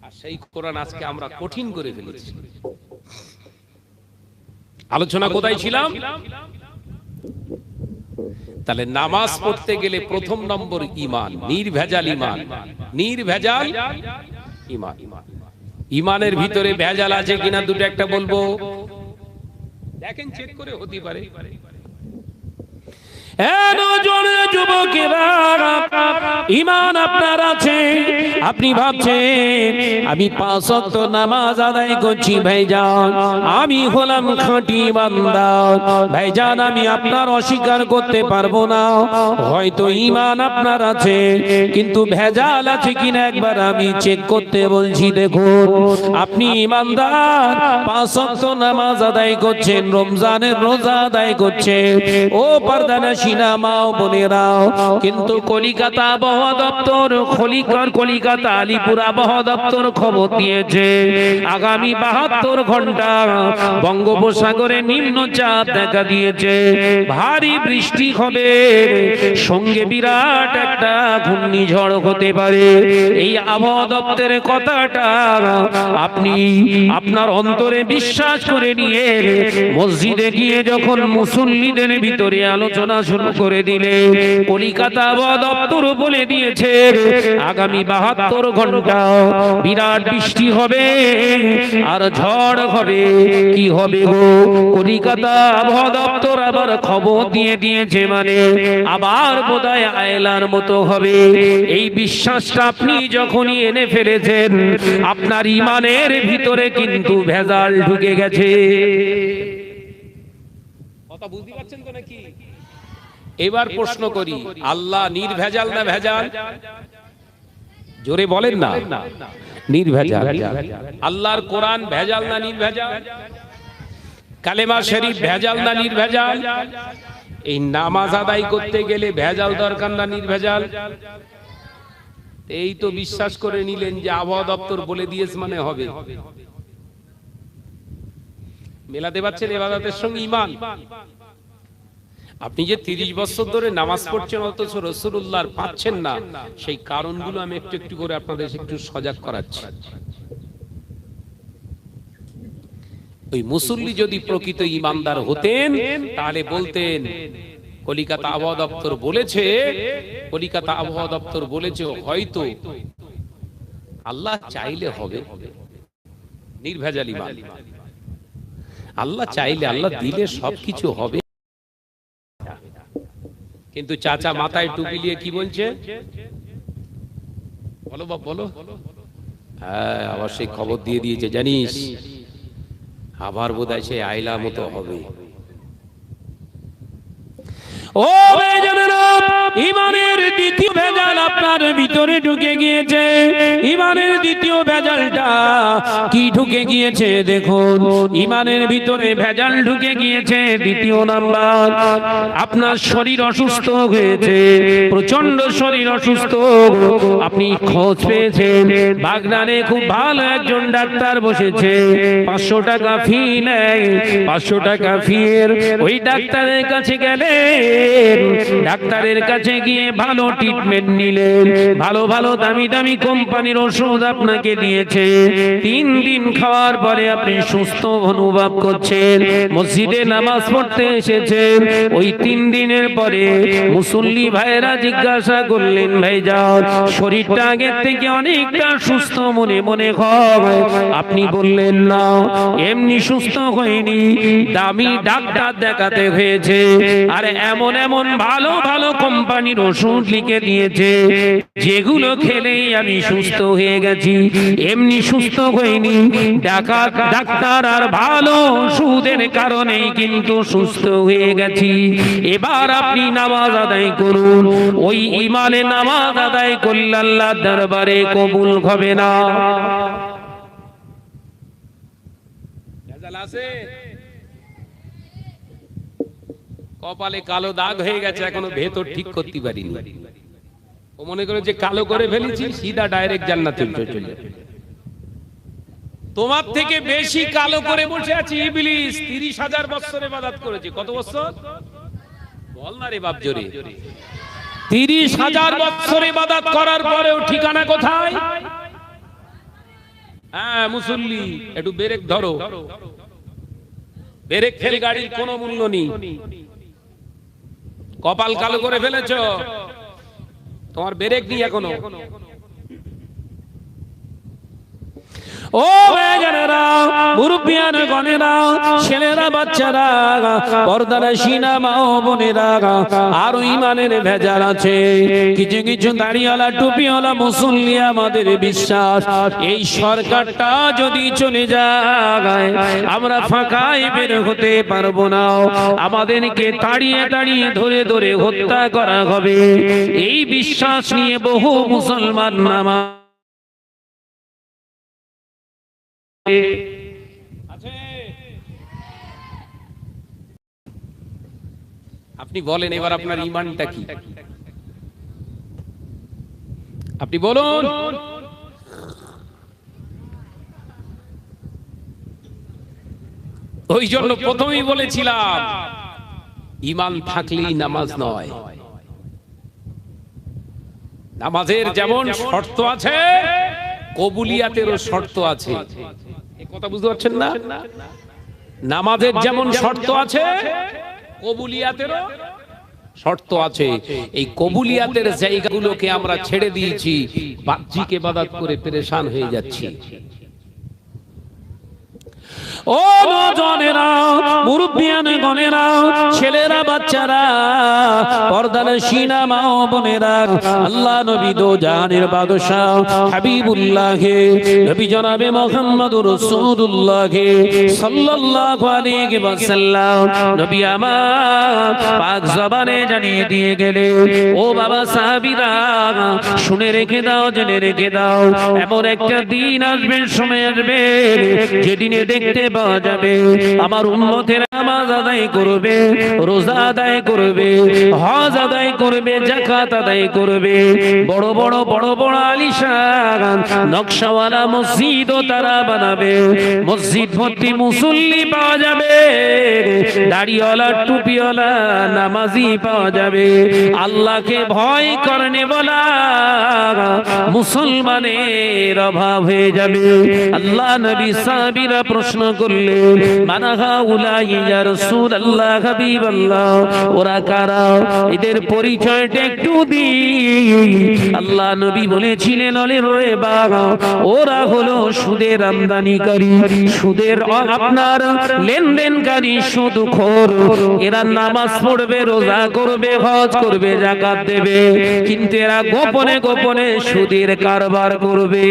আর সেই কোরআন আজকে আমরা কঠিন করে ফেলেছি। আলোচনা কোথায় ছিলাম? তাহলে নামাজ পড়তে গেলে প্রথম নম্বর ঈমান, নির্ভেজাল ঈমান, নির্ভেজাল ঈমান। ঈমানের ভিতরে ভেজাল আছে কিনা দুটো একটা বলবো, দেখেন, চেক করে, হতে পারে। যুবকেরা, ঈমান আপনার আছে, আপনি ভাবছেন আমি 5 ওয়াক্ত নামাজ আদায় করছি, ভাইজান আমি হলাম খাঁটি ঈমানদার। ভাইজান, আমি আপনার অস্বীকার করতে পারবো না, হয়তো ঈমান আপনার আছে, কিন্তু ভেজাল আছে কিনা একবার আমি চেক করতে বলছি। দেখুন, আপনি ঈমানদার, 5 ওয়াক্ত নামাজ আদায় করছেন, রমজানের রোজা আদায় করছেন, ও পর্দানশীনা মা ও বোনেরা, কিন্তু কলিকাতা আবহাওয়া দপ্তর, কলিকাতা আলিপুর আবহাওয়া দপ্তর খবর দিয়েছে আগামী 72 ঘন্টা বঙ্গোপসাগরে নিম্নচাপ দেখা দিয়েছে, ভারী বৃষ্টি হবে, সঙ্গে বিরাট একটা ঘূর্ণিঝড় হতে পারে। এই আবহাওয়া দপ্তরের কথাটা আপনি আপনার অন্তরে বিশ্বাস করে নিয়ে মসজিদে গিয়ে যখন মুসল্লিদের ভিতরে আলোচনা শুরু করে দিলে, কলিকাতা আবহাওয়া দপ্তর বলে দিয়েছে আগামী 72 ঘন্টা বিরাট বৃষ্টি হবে আর ঝড় হবে। কি হবে গো? কলিকাতা আবহাওয়া দপ্তর আবার খবর দিয়ে দিয়েছে, মানে আবার বোধহয় আয়লার মতো হবে। এই বিশ্বাসটা আপনি যখনই এনে ফেলেছেন, আপনার ঈমানের ভিতরে কিন্তু ভেজাল ঢুকে গেছে। কথা বুঝতে পারছেন তো নাকি? এবার প্রশ্ন করি, আল্লাহ নির্ভেজাল না ভেজাল? জোরে বলেন না। নির্ভেজাল। আল্লাহর কোরআন ভেজাল না নির্ভেজাল? কালেমা শরীফ ভেজাল না নির্ভেজাল? এই নামাজ আদায় করতে গেলে ভেজাল দরকার না নির্ভেজাল? এই তো বিশ্বাস করে নিলেন যে আবহাওয়া দপ্তর বলে দিয়েছে মানে হবে। মেলাতে পারছেন ইবাদতের সঙ্গে ঈমান? আপনি যে 30 বছর ধরে নামাজ পড়ছেন অথচ রাসূলুল্লাহর পাচ্ছেন না, সেই কারণগুলো আমি একটু একটু করে আপনাদের একটু সজাগ করাচ্ছি। ওই মুসল্লি যদি প্রকৃত ঈমানদার হতেন, তাহলে বলতেন কলিকাতা আবহাওয়া দপ্তর বলেছে, কলিকাতা আবহাওয়া দপ্তর বলেছে, হয়তো আল্লাহ চাইলে হবে। নির্ভেজাল ঈমান। আল্লাহ চাইলে, আল্লাহ দিলে সবকিছু হবে। কিন্তু চাচা মাথায় টুপি নিয়ে কি বলছে? বলো বাপ, বলো। হ্যাঁ, আবার সেই খবর দিয়ে দিয়েছে, জানিস আবার বোধহয় সে আইলা মতো হবে। ও বেজনেরা, ঈমানের দ্বিতীয় ভেজাল আপনার ভিতরে ঢুকে গিয়েছে। ঈমানের দ্বিতীয় ভেজালটা কি ঢুকে গিয়েছে দেখুন। ঈমানের ভিতরে ভেজাল ঢুকে গিয়েছে দ্বিতীয় নাম্বার, আপনার শরীর অসুস্থ হয়েছে, প্রচন্ড শরীর অসুস্থ। আপনি খোঁজ পেয়েছেন বাগনানে খুব ভালো একজন ডাক্তার বসেছে, 500 টাকা ফি নেয়। 500 টাকা ফি এর ওই ডাক্তারের কাছে গেলে ডাক্তারের কাছে কাছে গিয়ে ভালো ট্রিটমেন্ট নিলেন, ভালো ভালো দামি দামি কোম্পানির ওষুধ আপনাকে দিয়েছে, 3 দিন খাওয়ার পরে আপনি সুস্থ অনুভব করছেন, মসজিদে নামাজ পড়তে এসেছেন। ওই 3 দিনের পরে মুসল্লি ভাইরা জিজ্ঞাসা করলেন, ভাইজান শরীরটা আগের থেকে অনেকটা সুস্থ মনে মনে হয়। আপনি বললেন না, এমনি সুস্থ হয়নি, দামি ডাক্তার দেখাতে হয়েছে, আর এমন এমন ভালো ভালো কোম্পানির ওষুধ লিখে দিয়েছে যেগুলো খেলেই আমি সুস্থ হয়ে গেছি। এমনি সুস্থ হয়নি, ডাক্তার আর ভালো ওষুধের কারণেই কিন্তু সুস্থ হয়ে গেছি। এবার আপনি নামাজ আদায় করুন, ওই ইমানে নামাজ আদায় করলে আল্লাহর দরবারে কবুল হবে না। কপালে কালো দাগ হয়ে গেছে, এখনো ভেতর ঠিক করতে পারিনি। ও মনে করে যে কালো করে ফেলেছি, সিধা ডাইরেক্ট জান্নাতে চলে যাবে। তোমার থেকে বেশি কালো করে বসে আছে ইবলিস। 30,000 বছর ইবাদত করেছে। কত বছর বল না রে বাপ জোরে? 30,000 বছর ইবাদত করার পরেও ঠিকানা কোথায়? হ্যাঁ মুসল্লি, একটু ব্রেক ধরো। ব্রেক ফেল, গাড়ির কোনো মূল্য নেই। কপাল কালো করে ফেলেছ, তোমার ব্রেক নেই এখনো। ও ভাইজানেরা, মুরব্বিয়ান গণেরা, ছেলেরা, বাচ্চারা, পর্দানশী মা ও বোনেরা, আর ইমানের ভেজাল আছে। কিছু কিছু দাড়িওয়ালা টুপিওয়ালা মুসল্লি আমাদের বিশ্বাস, এই সরকারটা যদি চলে যায় আমরা ফাঁকায় বের হতে পারবো না, আমাদেরকে তাড়িয়ে তাড়িয়ে ধরে ধরে হত্যা করা হবে। এই বিশ্বাস নিয়ে বহু মুসলমান নামাজ আপনি বলেন এবার আপনার ঈমানটা কি? আপনি বলুন। ওই জন্য প্রথমেই বলেছিলাম, ঈমান থাকলেই নামাজ নয়। নামাজের যেমন শর্ত আছে, কবুলিয়াতেরও শর্ত আছে। এই কথা বুঝতে পারছেন না? নামাজের যেমন শর্ত আছে, কবুলিয়াতেরও শর্ত আছে। এই কবুলিয়াতের জায়গাগুলোকে আমরা ছেড়ে দিয়েছি, বাহ্যিক ইবাদত করে পেরেশান হয়ে যাচ্ছি। ও নওজওয়ানেরা, মুরব্বিয়ান গণেরা, ছেলেরা, বাচ্চারা, পর্দানশী মা ও বোনেরা, আল্লাহ নবী দো জাহানের বাদশা হাবিবুল্লাহ নবী জনাবে মুহাম্মদুর রাসূলুল্লাহ সাল্লাল্লাহু আলাইহি ওয়াসাল্লাম নবী আমার পাক জবানে জানিয়ে দিয়ে গেলে, ও বাবা সাহাবীরা শুনে রেখে দাও, জেনে রেখে দাও, এমন একটা দিন আসবে, সময় আসবে যেদিনে দেখতে পাওয়া যাবে আমার উম্মতের নামাজ আদায় করবে, রোজা আদায় করবে, হজ আদায় করবে, যাকাত আদায় করবে, বড় বড় বড় বড় আলিশান নকশাওয়ালা মসজিদও তারা বানাবে, মসজিদ ভর্তি মুসল্লি পাওয়া যাবে, দাড়িওয়ালা টুপিওয়ালা নামাজি পাওয়া যাবে, আল্লাহকে ভয় করনে বলা মুসলমানের অভাব হয়ে যাবে। আল্লাহ নবী সাহাবীরা প্রশ্ন করলেন, মানা হাউলাই ইয়া রাসূলুল্লাহ, হাবিবাল্লাহ, ওরা কারা? এদের পরিচয়টা একটু দিন। আল্লাহ নবী বলেছিলেন, ওরে বাবা, ওরা হলো সুদের আমদানিকারী, সুদের আপনার লেনদেনকারী, সুদখোর। এরা নামাজ পড়বে, রোজা করবে, হজ করবে, যাকাত দেবে, কিন্তু এরা গোপনে গোপনে সুদের কারবার করবে।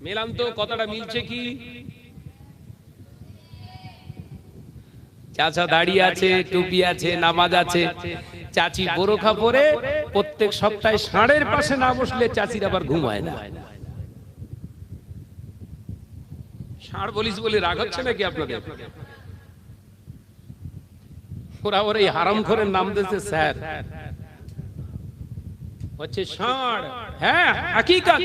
মেলান তো, কথাটা মিলছে কি? চাচা দাড়ি আছে, টুপি আছে, নামাজ আছে, চাচি বোরখা পরে প্রত্যেক সপ্তাহে ষাঁড়ের পাশে না বসলে চাচির আবার ঘুম হয় না। ষাঁড় বলিস বলে রাগ হচ্ছে নাকি আপনাদের? ওরা ওর এই হারামখোরের নাম দিয়েছে স্যার, হচ্ছে ষাঁড়। হ্যাঁ হাকিকত,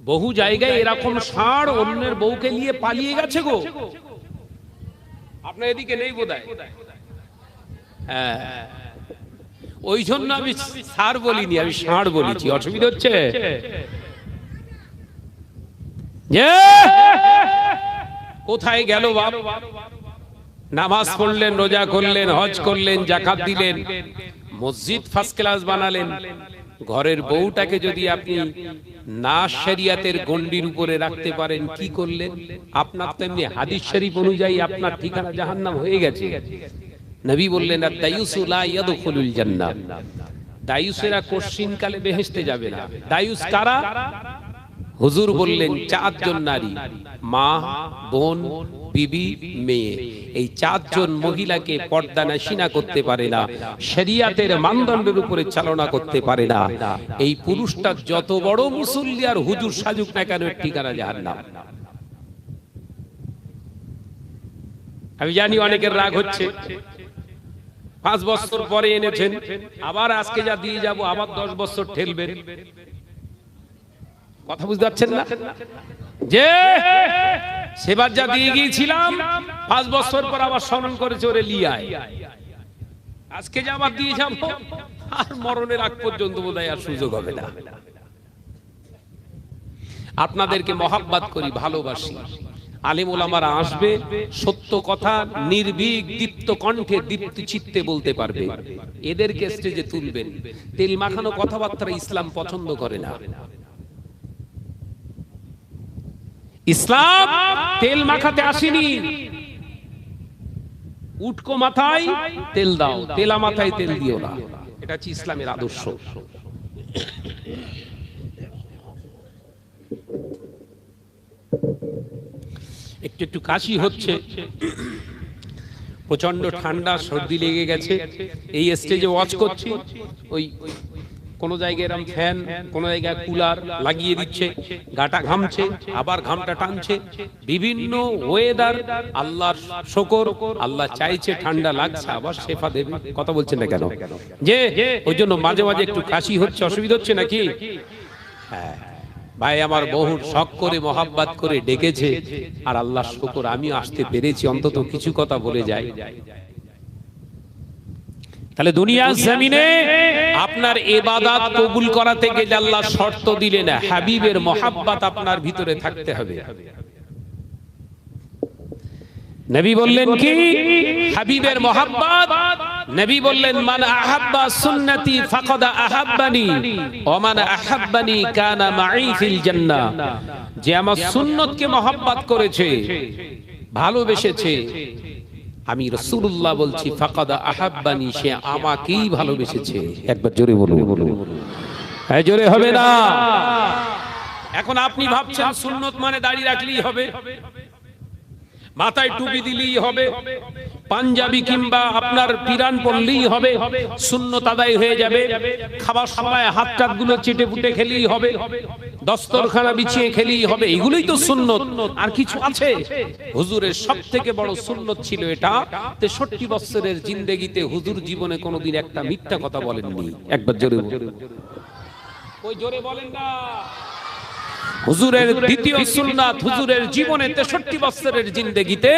বহু জায়গায় এরকম ষাঁড় অন্যের বউকে নিয়ে পালিয়ে গেছে গো। আপনার এদিকে নেই বোধহয়। হ্যাঁ, ওই জন্য আমি স্যার বলিনি, আমি ষাঁড় বলেছি। অসুবিধা হচ্ছে? কোথায় গেল বাপ? নামাজ পড়লেন, রোজা করলেন, হজ করলেন, যাকাত দিলেন, মসজিদ ফার্স্ট ক্লাস বানালেন, ঘরের বউটাকে যদি আপনি না শরিয়াতের গণ্ডির উপরে রাখতে পারেন, কি করলেন? আপনার তো এমনি হাদিস শরীফ অনুযায়ী আপনার ঠিকানা জাহান্নাম হয়ে গেছে। নবী বললেন, আদ-দায়ুসু লা ইয়াদখুলুল জান্নাহ, দায়ুসেরা কোশ্চিনকালে বেহেশতে যাবে না। দায়ুস কারা? হুজুর বললেন চারজন নারী, মা, বোন, বিবি, মেয়ে। এই চারজন মহিলাকে পর্দা নাশিনা করতে পারে না, শরিয়াতের মানদণ্ডের উপরে চালনা করতে পারে না। এই পুরুষটা যত বড় মুসল্লি আর হুজুর সাজুক না কেন, ঠিকানা জাহান্নাম। আমি জানি অনেকের রাগ হচ্ছে, 5 বছর পরে এনেছেন, আবার আজকে যা দিয়ে যাব আবার 10 বছর ঠেলবেন। কথা বুঝতে পারছেন না? যে সেবার যা দিয়ে গিয়েছিলাম 5 বছর পর আবার স্মরণ করেছে, ওরে লিয়ায় আজকে যা আবার দিয়ে যাব, আর মরণের আগ পর্যন্ত বোধহয় আর সুযোগ হবে না। আপনাদেরকে মহাব্বত করি, ভালোবাসি। আলেম ওলামারা আসবে, সত্য কথা নির্ভীক দীপ্ত কণ্ঠে দীপ্ত চিত্তে বলতে পারবে। এদেরকে স্টেজে তুলবেন। তেল মাখানো কথাবার্তা ইসলাম পছন্দ করে না। ইসলাম তেল মাখাতে আসেনি। উটকো মাথায় তেল দাও, তেলা মাথায় তেল দিও না। এটা হচ্ছে ইসলামের আদর্শ। একটু একটু কাশি হচ্ছে, প্রচন্ড ঠান্ডা, সর্দি লেগে গেছে। এই স্টেজে ওয়াচ করছি, ওই কোন জায়গায় এরকম ফ্যান, কোন জায়গায় কুলার লাগিয়ে দিচ্ছে, গাটা ঘামছে, আবার ঘামটা টানছে, বিভিন্ন ওয়েদার। আল্লাহর শুকর, আল্লাহ চাইছে ঠান্ডা লাগছে, আবার শেফা দেবে। কথা বলছেন না কেন? যে ওই জন্য মাঝে মাঝে একটু কাশি হচ্ছে, অসুবিধা হচ্ছে নাকি? হ্যাঁ ভাই, আমার বহু শখ করে মহাব্বত করে ডেকেছে, আর আল্লাহর শুকর আমি আসতে পেরেছি, অন্তত কিছু কথা বলে যাই। তাহলে দুনিয়ার জমিনে আপনার ইবাদত কবুল করা থেকে আল্লাহ শর্ত দিলেন, হাবিবের মহাব্বত আপনার ভিতরে থাকতে হবে। নবী বললেন কি? হাবিবের মহাব্বত। নবী বললেন, মান আহাব্বা সুন্নতি ফাকাদ আহাব্বানি ওয়া মান আহাব্বানি কানা মাই ফিল জান্নাহ। যে আমার সুন্নতকে মহাব্বত করেছে, ভালোবেসেছে, আমি রাসূলুল্লাহ বলছি, ফাকাদ আহাব্বানি, সে আমাকেই ভালোবেসেছে। একবার জোরে বলুন। এই জোরে হবে না। এখন আপনি ভাবছেন সুন্নত মানে দাড়ি রাখলেই হবে, মাথায় টুপি দিলেই হবে, পাঞ্জাবি কিংবা আপনার পিরান পরলেই হবে, সুন্নত আদায় হয়ে যাবে, খাবার সময় হাত টাকগুলো চেটে পুটে খেলেই হবে, দস্তরখানা বিছিয়ে খেলেই হবে, এগুলোই তো সুন্নত। আর কিছু আছে? হুজুরের সবথেকে বড় সুন্নত ছিল এটা, 63 বছরের জিন্দেগিতে হুজুর জীবনে কোনোদিন একটা মিথ্যা কথা বলেননি। একবার জোরে বলুন। ওই জোরে বলেন না। হুজুরের দ্বিতীয় সুন্নাত, হুজুরের জীবনে 63 বছরের জিন্দেগিতে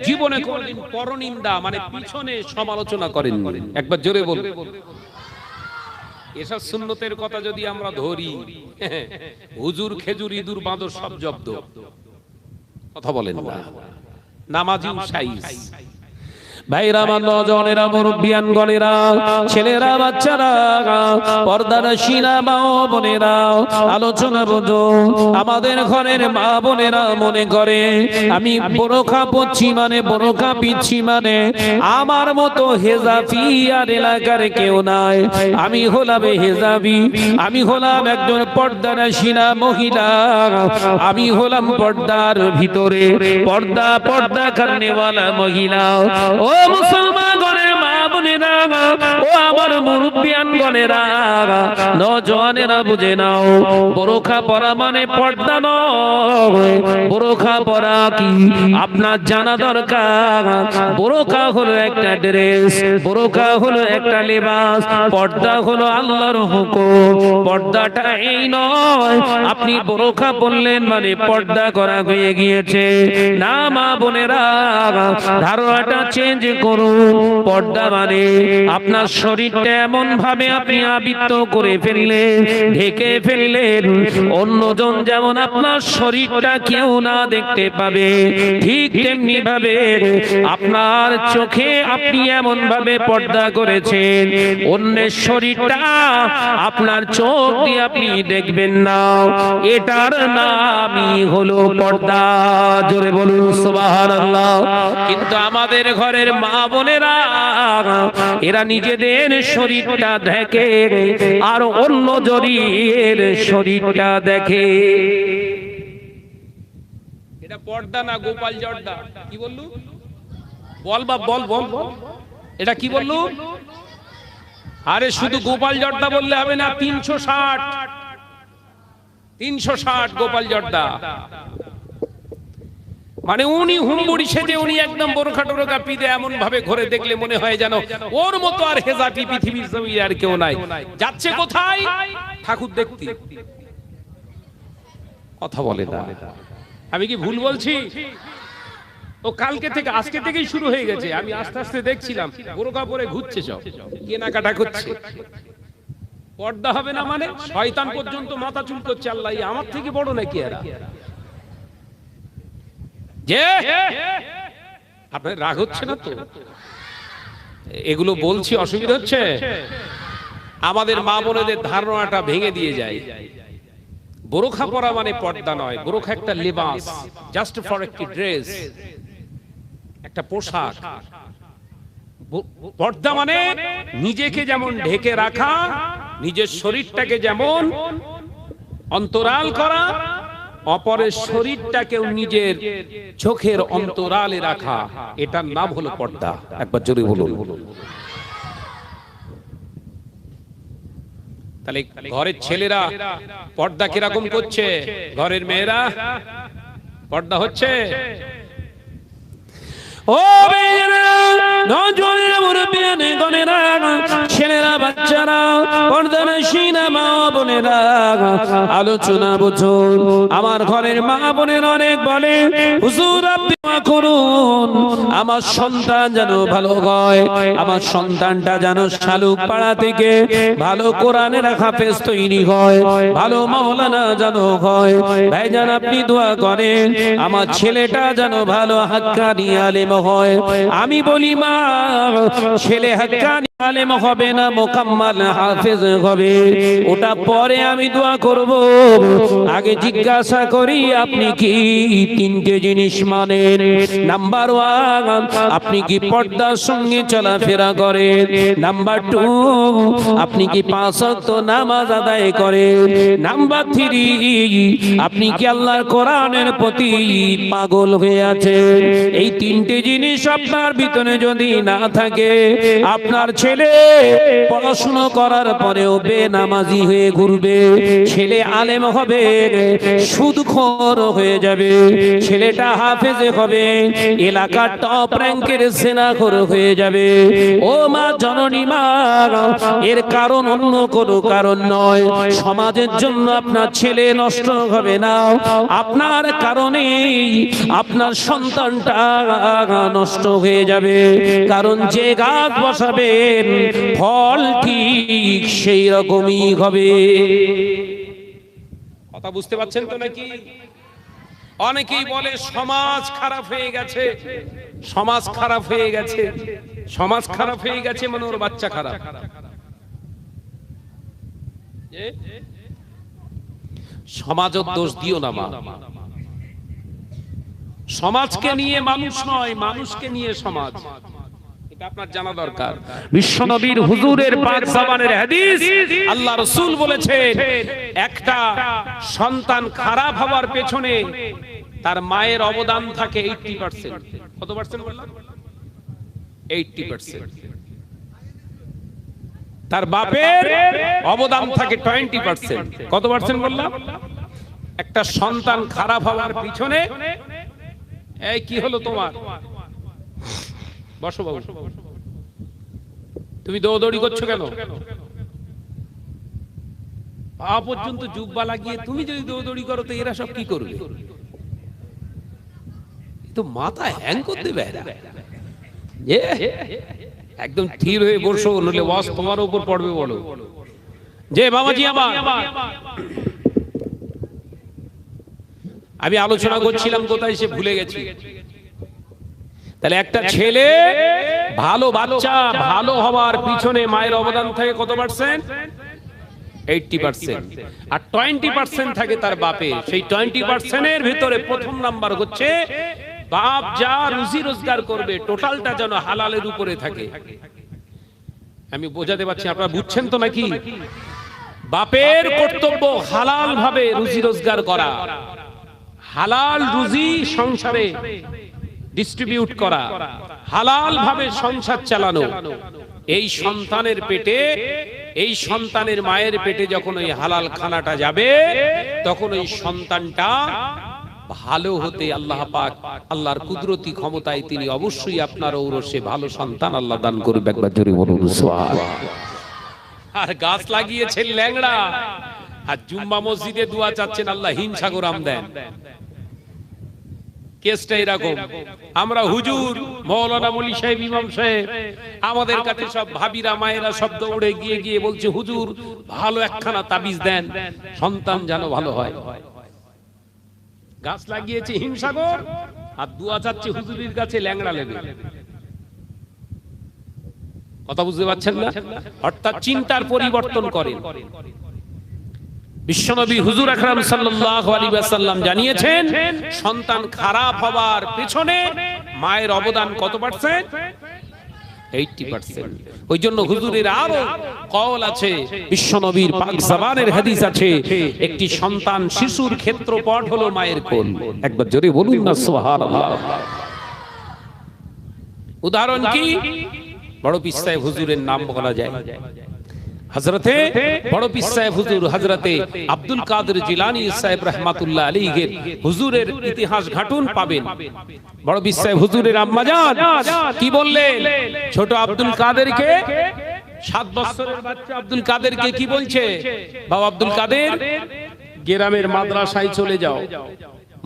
জীবনে কোনদিন পরনিন্দা মানে পিছনে সমালোচনা করেন। একবার জোরে বলুন। এসব সুন্নতের কথা যদি আমরা ধরি, হুজুর, খেজুর, ইঁদুর, বাঁদর সব জব্দ। কথা বলেন না। নামাজি সাইজ ভাইরা, আমার নজনেরা, মুরব্বিয়ান গণেরা, ছেলেরা, বাচ্চারা, পর্দানশীলা মা বোনেরা, আলোচনা বোঝো। আমাদের ঘরের মা বোনেরা মনে করে আমি বোরখা পরছি মানে, বোরখা পিচ্ছি মানে আমার মতো হেজাবি আর এলাকার কেউ নাই। আমি হলাম হেজাবি, আমি হলাম একজন পর্দানশীলা মহিলা, আমি হলাম পর্দার ভিতরে পর্দা কারণেওয়ালা মহিলা। ও মুসলমান ঘরের মা বোনেরা, ও ও আমার মুরব্বিয়ানগণেরা, নওজওয়ানেরা বুঝে নাও, বোরকা পরা মানে পর্দা নয়। বোরকা পরা কি আপনার জানা দরকার। বোরকা হলো একটা ড্রেস, বোরকা হলো একটা লেবাস, পর্দা হলো আল্লাহর হুকুম। পর্দাটা এই নয় আপনি বোরকা পরলেন মানে পর্দা করা হয়ে গিয়েছে। না মা বোনেরা, ধারণাটা চেঞ্জ করুন। পর্দা মানে আপনার শরীরটা এমন ভাবে আপনি আবৃত করে ফেললেন, ঢেকে ফেললেন, অন্যজন যেমন আপনার শরীরটা কেউ না দেখতে পাবে, ঠিক তেমনি ভাবে আপনার চোখে আপনি এমন ভাবে পর্দা করেছেন, অন্যের শরীরটা আপনার চোখ দিয়ে আপনি দেখবেন না। এটার নামই হলো পর্দা। জোরে বলুন সুবহানাল্লাহ। কিন্তু আমাদের ঘরের মা বোনেরা, এরা নিজেদের শরীরটা দেখে আর অন্য জনের শরীরটা দেখে। এটা পর্দা না গোপাল জর্দা? কি বললু? বল বাপ বল বল। এটা কি বললু? আরে শুধু গোপাল জর্দা বললে হবে না, 360 গোপাল জর্দা। মানে উনি হুম্বুড়ি সেজে উনি একদম বোরখা টোরখা পিদে এমন ভাবে ঘরে দেখলে মনে হয় যেন ওর মতো আর হেজাটি পৃথিবীর জমিনে আর কেউ নাই। যাচ্ছে কোথায়? ঠাকুর দেখতে। কথা বলে না। আমি কি ভুল বলছি? ও কালকে থেকে আজকে থেকেই শুরু হয়ে গেছে। আমি আস্তে আস্তে দেখছিলাম বোরখা পরে ঘুরছে, সব কেনাকাটা করছে। পর্দা হবে না মানে শয়তান পর্যন্ত মাথা চুল করছে। আল্লাহ আমার থেকে বড় নাকি এরা? যে আপনার রাগ হচ্ছে না তো? এগুলো বলছি অসুবিধা হচ্ছে? আমাদের মা বোনেদের ধারণাটা ভেঙে দিয়ে যায়। বোরখা পরা মানে পর্দা নয়। বোরখা একটা লেবাস, জাস্ট ফর একটি ড্রেস, একটা পোশাক। পর্দা মানে নিজেকে যেমন ঢেকে রাখা, নিজের শরীরটাকে যেমন অন্তরাল করা, অপরের শরীরটাকেও নিজের চোখের অন্তরালে রাখা, এটার নাম হলো পর্দা। একবার জোরে বলুন। তাহলে ঘরের ছেলেরা পর্দা কিরকম করছে, ঘরের মেয়েরা পর্দা হচ্ছে? ও ছেলেরা বাচ্চারা পর্দানশীনা মা বোনেরা, আলোচনা বুঝুন। আমার ঘরের মা বোনের অনেক বলে, হুজুর আপনি দোয়া করুন আমার সন্তান যেন ভালো হয়, আমার সন্তানটা যেন শালুক পাড়া থেকে ভালো কোরআনের হাফেজ তৈরি হয়, ভালো মাওলানা যেন হয়। ভাইজান আপনি দোয়া করেন আমার ছেলেটা যেন ভালো হাক্কানি আলেম হয়। আমি বলি মা, ছেলে হাক্কানি আলেম হবে না মোকাম্মাল হাফেজ হবে, ওটা পরে আমি দোয়া করব। আগে জিজ্ঞাসা করি আপনি কি তিনটে জিনিস মানেন? নাম্বার 1, আপনি কি পর্দার সঙ্গে চলাফেরা করেন? নাম্বার 2, আপনি কি 5 ওয়াক্ত নামাজ আদায় করেন? নাম্বার 3, আপনি কি আল্লাহর কোরআনের প্রতি পাগল হয়ে আছেন? এই তিনটে জিনিস আপনার ভিতরে যদি না থাকে, আপনার ছেলে পড়াশোনা করার পরেও বেনামাজি হয়ে ঘুরবে, ছেলে আলেম হবে সুদখোর হয়ে যাবে, ছেলেটা হাফেজে হবে এলাকার টপ র‍্যাঙ্কের সেনাখোর হয়ে যাবে। ও মা জননী মা, এর কারণ অন্য কোনো কারণ নয়। সমাজের জন্য আপনার ছেলে নষ্ট হবে না, আপনার কারণেই আপনার সন্তানটা নষ্ট হয়ে যাবে। কারণ যে গাছ বসাবেন ফল ঠিক সেই রকমই হবে। কথা বুঝতে পারছেন তো নাকি? অনেকেই বলে সমাজ খারাপ হয়ে গেছে, সমাজ খারাপ হয়ে গেছে, সমাজ খারাপ হয়ে গেছে মানে ওর বাচ্চা খারাপ। সমাজের দোষ দিও না মা। সমাজকে নিয়ে মানুষ নয়, মানুষকে নিয়ে সমাজ, এটা আপনার জানা দরকার। বিশ্বনবীর হুজুরের পাক জবানের হাদিস, আল্লাহ রাসূল বলেছেন একটা সন্তান খারাপ হওয়ার পেছনে তার মায়ের অবদান থাকে 80%। কত পার্সেন্ট বললাম? 80%। তার বাপের অবদান থাকে 20%। কত পার্সেন্ট বললাম? একটা সন্তান খারাপ হওয়ার পিছনে, এই কি হলো তোমার, বসো বাবু, তুমি দৌড়দৌড়ি করছো কেন? পা পর্যন্ত জুব্বা লাগিয়ে তুমি যদি দৌড়দৌড়ি করো তো এরা সব কি করবে? তো মাথা হ্যাং করে দেবে একদম স্থির হয়ে বসো, নইলে ওয়াজ তোমার উপর পড়বে। বলো যে বাবাজি আমার, আমি আলোচনা করছিলাম কোথায় সে ভুলে গেছি। তাহলে একটা ছেলে ভালো বাচ্চা ভালো হওয়ার পিছনে মায়ের অবদান থাকে কত পার্সেন্ট? 80%। আর 20% থাকে তার বাপে। সেই 20% এর ভিতরে প্রথম নাম্বার হচ্ছে বাপ যা রুজি রোজগার করবে টোটালটা যেন হালালের উপরে থাকে। আমি বোঝাতে পারছি, আপনারা বুঝছেন তো নাকি? বাপের কর্তব্য হালাল ভাবে রুজি রোজগার করা, হালাল রুজি সংসারে ডিস্ট্রিবিউট করা, হালাল ভাবে সংসার চালানো। এই সন্তানের পেটে, এই সন্তানের মায়ের পেটে যখন ওই হালাল খানাটা যাবে, তখন ওই সন্তানটা ভালো হতে আল্লাহ পাক আল্লাহর কুদরতি ক্ষমতায় তিনি অবশ্যই আপনার ঔরসে ভালো সন্তান আল্লাহ দান করবে। একবার জোরে বলুন সুবহানাল্লাহ। আর গাছ লাগিয়েছেন ল্যাংড়া, আর জুম্মা মসজিদে দোয়া চাচ্ছেন আল্লাহ হিমসাগর আম দেন। কেসটা এরকম, আমরা হুজুর মৌলানা মলি সাহেব ইমাম সাহেব আমাদের কাছে সব ভাবিরা মায়েরা শব্দ উড়ে গিয়ে গিয়ে বলছে হুজুর ভালো একখানা তাবিজ দেন সন্তান যেন ভালো হয়। গাছ লাগিয়েছে হিমসাগর আর দোয়া চাচ্ছে হুজুরের কাছে ল্যাংড়া লেবে। কথা বুঝতে পারছেন না? অর্থাৎ চিন্তার পরিবর্তন করেন। বিশ্বনবী হুজুর আকরাম সাল্লাল্লাহু আলাইহি ওয়াসাল্লাম জানিয়েছেন সন্তান খারাপ হওয়ার পেছনে মায়ের অবদান কত পার্সেন্ট? 80%। ওই জন্য হুজুরের আরো কওল আছে, বিশ্বনবীর পাক জবানের হাদিস আছে, একটি সন্তান শিশুর ক্ষেত্রপট হলো মায়ের কোল। একবার জোরে বলুন না সুবহানাল্লাহ। উদাহরণ কি? বড় পীর সাহেব হুজুরের নাম বলা যায়, হযরতে বড় পীর সাহেব হুজুর হযরতে আব্দুল কাদের জিলানী সাহেব রাহমাতুল্লাহ আলাইহি হুজুরের ইতিহাস ঘাটুন পাবেন। বড় পীর সাহেব হুজুরের আম্মা জান কি বললেন? ছোট আব্দুল কাদেরকে, 7 বছরের বাচ্চা আব্দুল কাদেরকে কি বলছে? বাবা আব্দুল কাদের, গ্রামের মাদ্রাসায় চলে যাও,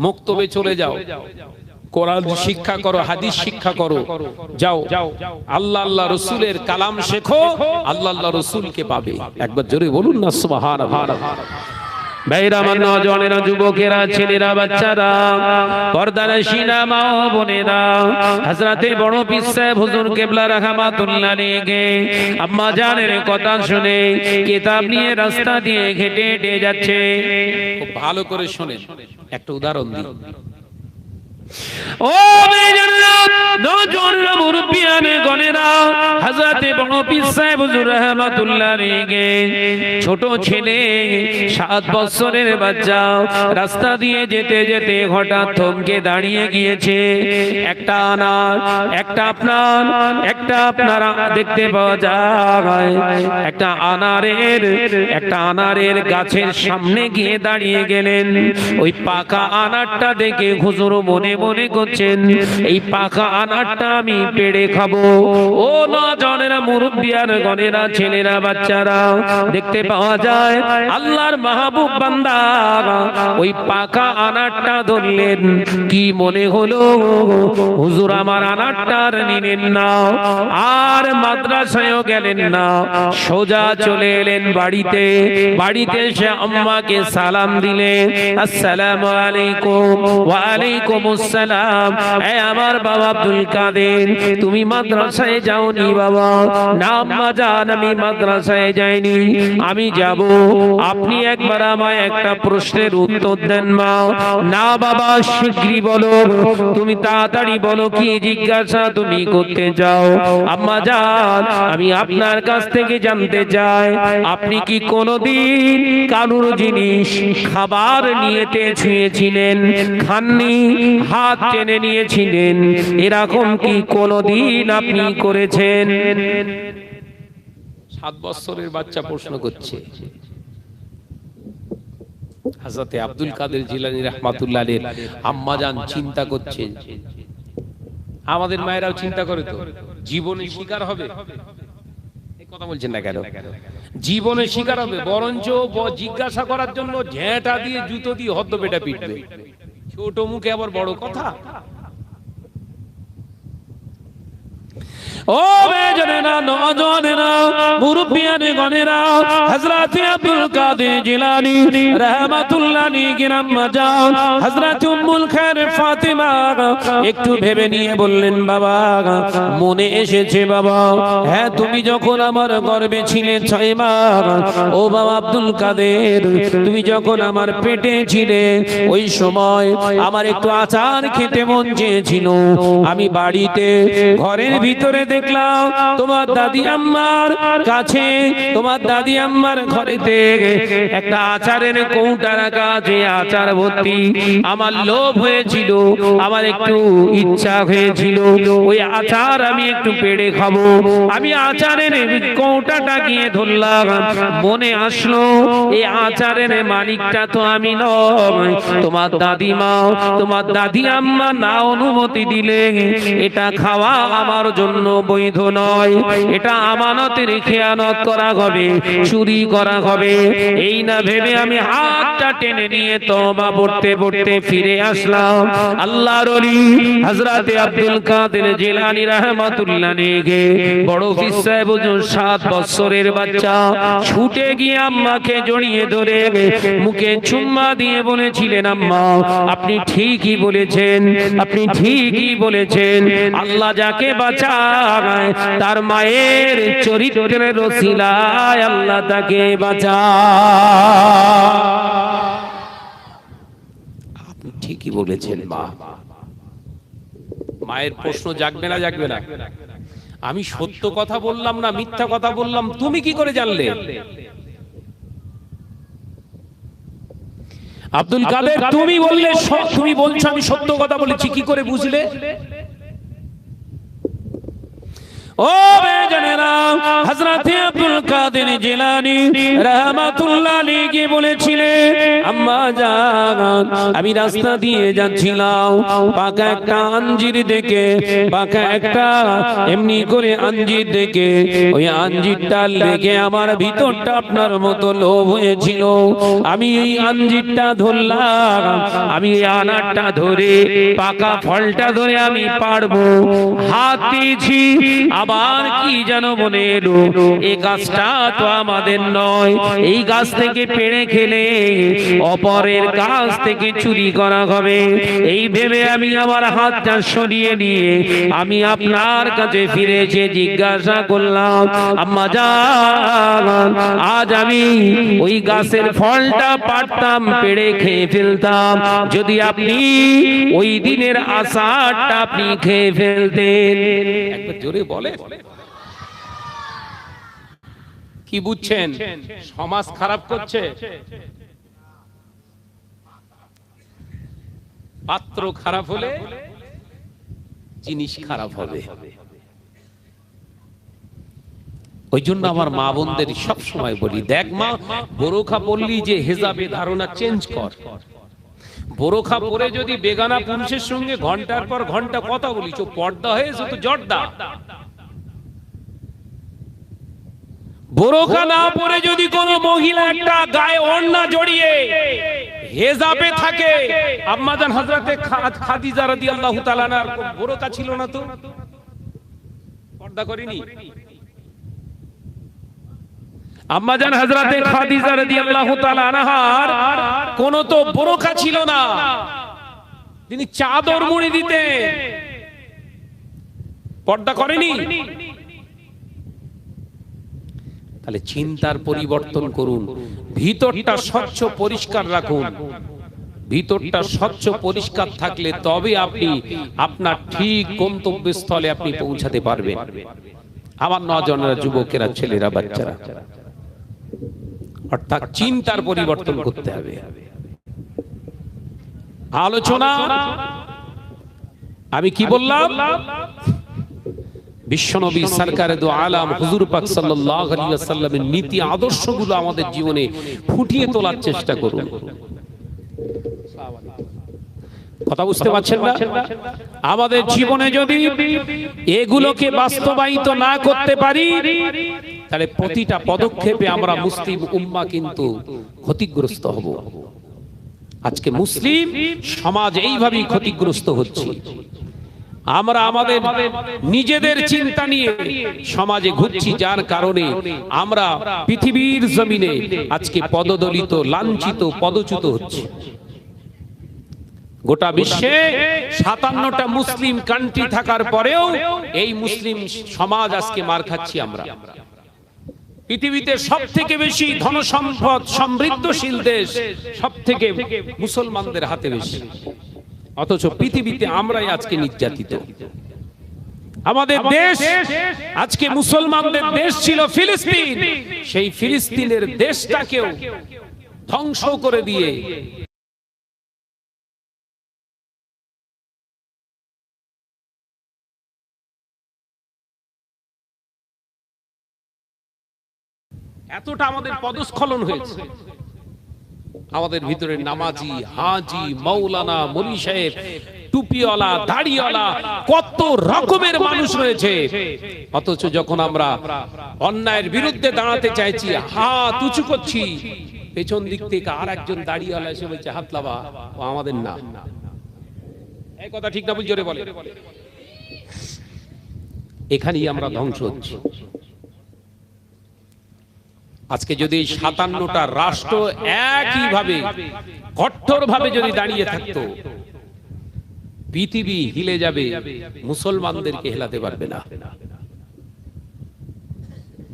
মক্তবে চলে যাও, কোরআন শিক্ষা করো, হাদিস শিক্ষা করো, যাও আল্লাহ আল্লাহ রসুলের কালাম শেখো, আল্লাহ আল্লাহ রসুলকে পাবে। একবার জোরে বলুন না সুবহানাল্লাহ। ভাইরা, আমার নওজওয়ানেরা, যুবকেরা, ছেলেরা, বাচ্চারা, পর্দানশীনা মা ও বোনেরা, হযরতে বড় পীর সাহেব হুজুর কিবলা রাহমাতুল্লাহ আলাইহি আম্মা জানের কথা শুনে কিতাব নিয়ে রাস্তা দিয়ে হেঁটে হেঁটে যাচ্ছে। খুব ভালো করে শুনেন, একটা উদাহরণ দিই। ও বেজন্নাত নওজওয়ানরা, মুরব্বিয়ানে গনেরা, হযরতে বড় পীর সাহেব হুজুর রাহমাতুল্লাহ আলাইহি ছোট ছেলে 7 বছরের বাচ্চা রাস্তা দিয়ে যেতে যেতে হঠাৎ থমকে দাঁড়িয়ে গিয়েছে। একটা আপনারা দেখতে পাওয়া যায়, একটা আনারের গাছের সামনে গিয়ে দাঁড়িয়ে গেলেন। ওই পাকা আনারটা দেখে হুজুর মনে মনে করছেন এই পাকা আনারটা আমি পেড়ে খাবো। ও নওজওয়ানেরা, মুরব্বিয়ান গনেরা, ছেলেরা, বাচ্চারা, দেখতে পাওয়া যায় আল্লাহর মাহবুব বান্দা ওই পাকা আনারটা ধরলেন। কি মনে হলো? হুজুর আমার আনারটার নিলেন না, আর মাদ্রাসায়ও গেলেন না, সোজা চলে এলেন বাড়িতে। বাড়িতে এসে আম্মাকে সালাম দিলেন, আসসালামু আলাইকুম। ওয়া আলাইকুম আসসালাম। এ আমার বাবা আব্দুল কাদের, তুমি মাদ্রাসায় যাওনি? বাবা না আম্মা জান, আমি মাদ্রাসায় যাইনি, আমি যাব। আপনি একবার আমায় একটা প্রশ্নের উত্তর দেন মা। না বাবা, শীঘ্রই বলো, তুমি তাড়াতাড়ি বলো, কি জিজ্ঞাসা তুমি করতে চাও? আম্মা জান, আমি আপনার কাছ থেকে জানতে চাই, আপনি কি কোনোদিন কারুর জিনিস খাবার নিয়েতে ছুঁয়েছিলেন? খাননি, হাত টেনে নিয়েছিলেন, এরকম কি কোনোদিন আপনি করেছেন? 7 বছরের বাচ্চা প্রশ্ন করছে। হযরতে আব্দুল কাদের জিলানী রাহমাতুল্লাহ আলাইহি আম্মা জান চিন্তা করছে, আমাদের মায়েরাও চিন্তা করে তো জীবনে শিকার হবে। এই কথা বলছেন না কেন? জীবনে শিকার হবে, বরঞ্চ জিজ্ঞাসা করার জন্য ঝেঁটা দিয়ে জুতো দিয়ে হদ্দপেটা পিটবে। ছোট মুখে আবার বড় কথা। ও বেজনেরা, নওজওয়ানেরা, মুরব্বিয়ানে গনেরা, হযরত আব্দুল কাদের জিলানী রাহমাতুল্লাহ আলাইহি আম্মা জান হযরত উম্মুল খায়র ফাতেমা একটু ভেবে নিয়ে বললেন, বাবা মনে এসেছে বাবা, হ্যাঁ তুমি যখন আমার গর্ভে ছিলে 6 মাস, ও বাবা আব্দুল কাদের তুমি যখন আমার পেটে ছিলে ওই সময় আমার একটু আচার খেতে মন চেয়েছিল। আমি বাড়িতে ঘরের ভিতরে দেখলাম তোমার দাদি আম্মার কাছে, তোমার দাদি আম্মার ঘরেতে একটা আচারের কৌটা রাখা আছে, আচার ভর্তি। আমার লোভ হয়েছিল, আমার একটু ইচ্ছা হয়েছিল ওই আচার আমি একটু পেড়ে খাবো। আমি আচারের কৌটাটা গিয়ে ধরলাম, মনে আসলো এই আচারের মালিকটা তো আমি নয়, তোমার দাদিমা, তোমার দাদি আম্মা না অনুমতি দিলে এটা খাওয়া আমার জন্য বৈধ নয়, এটা আমানতের খেয়ানত করা হবে, চুরি করা হবে। এই না ভেবে আমি হাতটা টেনে নিয়ে তওবা পড়তে পড়তে ফিরে আসলাম। আল্লাহর ওলি হযরত আব্দুল কাদের জিলানী রাহমাতুল্লাহ আলাইহি বড় কিসসায় বুঝুন 7 বছরের বাচ্চা ছুটে গিয়ে আম্মাকে জড়িয়ে ধরে মুখে চুম্মা দিয়ে বলেছিলেন, আম্মা আপনি ঠিকই বলেছেন, আপনি ঠিকই বলেছেন, আল্লাহ যাকে বাঁচায় তার মায়ের চরিত্রের ওসিলায় আল্লাহ তাকে বাঁচায়। আপনি ঠিকই বলেছেন মা। মায়ের প্রশ্ন জাগবে না, জাগবে না? আমি সত্য কথা বললাম না মিথ্যা কথা বললাম, তুমি কি করে জানলে? আব্দুল কাদের তুমি বললে, তুমি বলছো আমি সত্য কথা বলেছি, কি করে বুঝলে? ও বেজনেরা, হযরত আব্দুল কাদের জিলানী রাহমাতুল্লাহ আলাইহি বলেছিলেন, আম্মা জান আমি রাস্তা দিয়ে যাচ্ছিলাম, পাকা একটা আঞ্জির দেখে, পাকা একটা এমনি করে আঞ্জির দেখে ওই আঞ্জিরটা লেগে আমার ভিতরটা আপনার মতো লোভ হয়েছিল। আমি এই আঞ্জিরটা ধরলাম, আমি এই আনারটা ধরে, পাকা ফলটা ধরে আমি পারবো, হাত দিয়েছি, আবার কি জানো মনে এলো, এই গাছটা তো আমাদের নয়, এই গাছ থেকে পেড়ে খেলে অপরের গাছ থেকে চুরি করা হবে। এই ভেবে আমি আমার হাতটা সরিয়ে নিয়ে আমি আপনার কাছে ফিরে এসে জিজ্ঞাসা করলাম, আম্মা জান আজ আমি ওই গাছের ফলটা পারতাম পেড়ে খেয়ে ফেলতাম, যদি আপনি ওই দিনের আশাটা আপনি খেয়ে ফেলতেন। একবার জোরে বলে। কি বুঝছেন? সমাজ খারাপ করছে, পাত্র খারাপ হলে জিনিস খারাপ হবে। ওই জন্য আমার মা বোনদের সব সময় বলি, দেখ মা বোরখা পরলি যে হেজাবে ধারণা চেঞ্জ কর। বোরখা পরে যদি বেগানা পুরুষের সঙ্গে ঘন্টার পর ঘন্টা কথা বলিস, পর্দা হয়েছে তো জর্দা। বোরখা না পরে যদি কোন মহিলা একটা গায়ে ওড়না জড়িয়ে হেজাবে থাকে, আম্মাজান হযরতে খাদিজা রাদিয়াল্লাহু তাআলা আনহার বোরখা ছিল না তো, পর্দা করেনি। আম্মাজান হযরতে খাদিজা রাদিয়াল্লাহু তাআলা আনহার কোন তো বোরখা ছিল না, তিনি চাদর মুড়ি দিতেন, পর্দা করেনি। তাহলে চিন্তার পরিবর্তন করুন, ভিতরটা স্বচ্ছ পরিষ্কার রাখুন। ভিতরটা স্বচ্ছ পরিষ্কার থাকলে তবে আপনি আপনার ঠিক গন্তব্যস্থলে আপনি পৌঁছাতে পারবেন। আমার নওজওয়ানেরা, যুবকেরা, ছেলেরা, বাচ্চারা, অর্থাৎ চিন্তার পরিবর্তন করতে হবে। আলোচনা আমি কি বললাম? বিশ্বনবী সরকারে দো আলাম হুজুর পাক সাল্লাল্লাহু আলাইহি ওয়াসাল্লামের নীতি আদর্শগুলো আমাদের জীবনে ফুটিয়ে তোলার চেষ্টা করুন। কথা বুঝতে পারছেন না? আমাদের জীবনে যদি এগুলোকে বাস্তবায়িত না করতে পারি, তাহলে প্রতিটা পদক্ষেপে আমরা মুসলিম উম্মাহ কিন্তু ক্ষতিগ্রস্ত হব। আজকে মুসলিম সমাজ এইভাবেই ক্ষতিগ্রস্ত হচ্ছে। আমরা আমাদের নিজেদের চিন্তা নিয়ে সমাজে ঘুরছি, যার কারণে আমরা পৃথিবীর জমিনে আজকে পদদলিত, লাঞ্ছিত, পদচ্যুত হচ্ছে। গোটা বিশ্বে 57টা মুসলিম কান্ট্রি থাকার পরেও এই মুসলিম সমাজ আজকে মার খাচ্ছি আমরা। পৃথিবীতে সবথেকে বেশি ধনসম্পদ সমৃদ্ধশীল দেশ সবথেকে মুসলমানদের হাতে বেশি, অথচ পৃথিবীতে আমরাই আজকে নির্যাতিত। আমাদের দেশ আজকে মুসলমানদের দেশ ছিল ফিলিস্তিন, সেই ফিলিস্তিনের দেশটাকেও ধ্বংস করে দিয়ে এতটা আমাদের পদস্খলন হয়েছে। আমাদের ভিতরে নামাজি, হাজি, মাওলানা, মলি সাহেব, টুপিওয়ালা, দাড়িওয়ালা, কত রকমের মানুষ রয়েছে, অথচ যখন আমরা অন্যায়ের বিরুদ্ধে দাঁড়াতে চাইছি, হাত উঁচু করছি, পেছন দিক থেকে আর একজন দাড়িওয়ালা এসে বলছে হাত লাবা, ও আমাদের না। এই কথা ঠিক না? বুঝ জোরে বলে। এখানেই আমরা ধ্বংস হচ্ছি। আজকে যদি 57টা রাষ্ট্র একইভাবে কঠোরভাবে যদি দাঁড়িয়ে থাকতো, পৃথিবী হিলে যাবে, মুসলমানদেরকে হেলাতে পারবে না।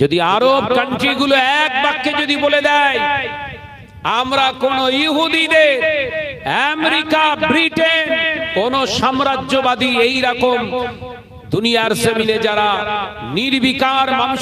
যদি আরব কান্ট্রিগুলো এক বাক্যে যদি বলে দেয় আমরা কোন ইহুদিদের, আমেরিকা, ব্রিটেন, কোন সাম্রাজ্যবাদী, এই রকম দুনিয়ার জমিনে যারা নির্বিকার মানুষ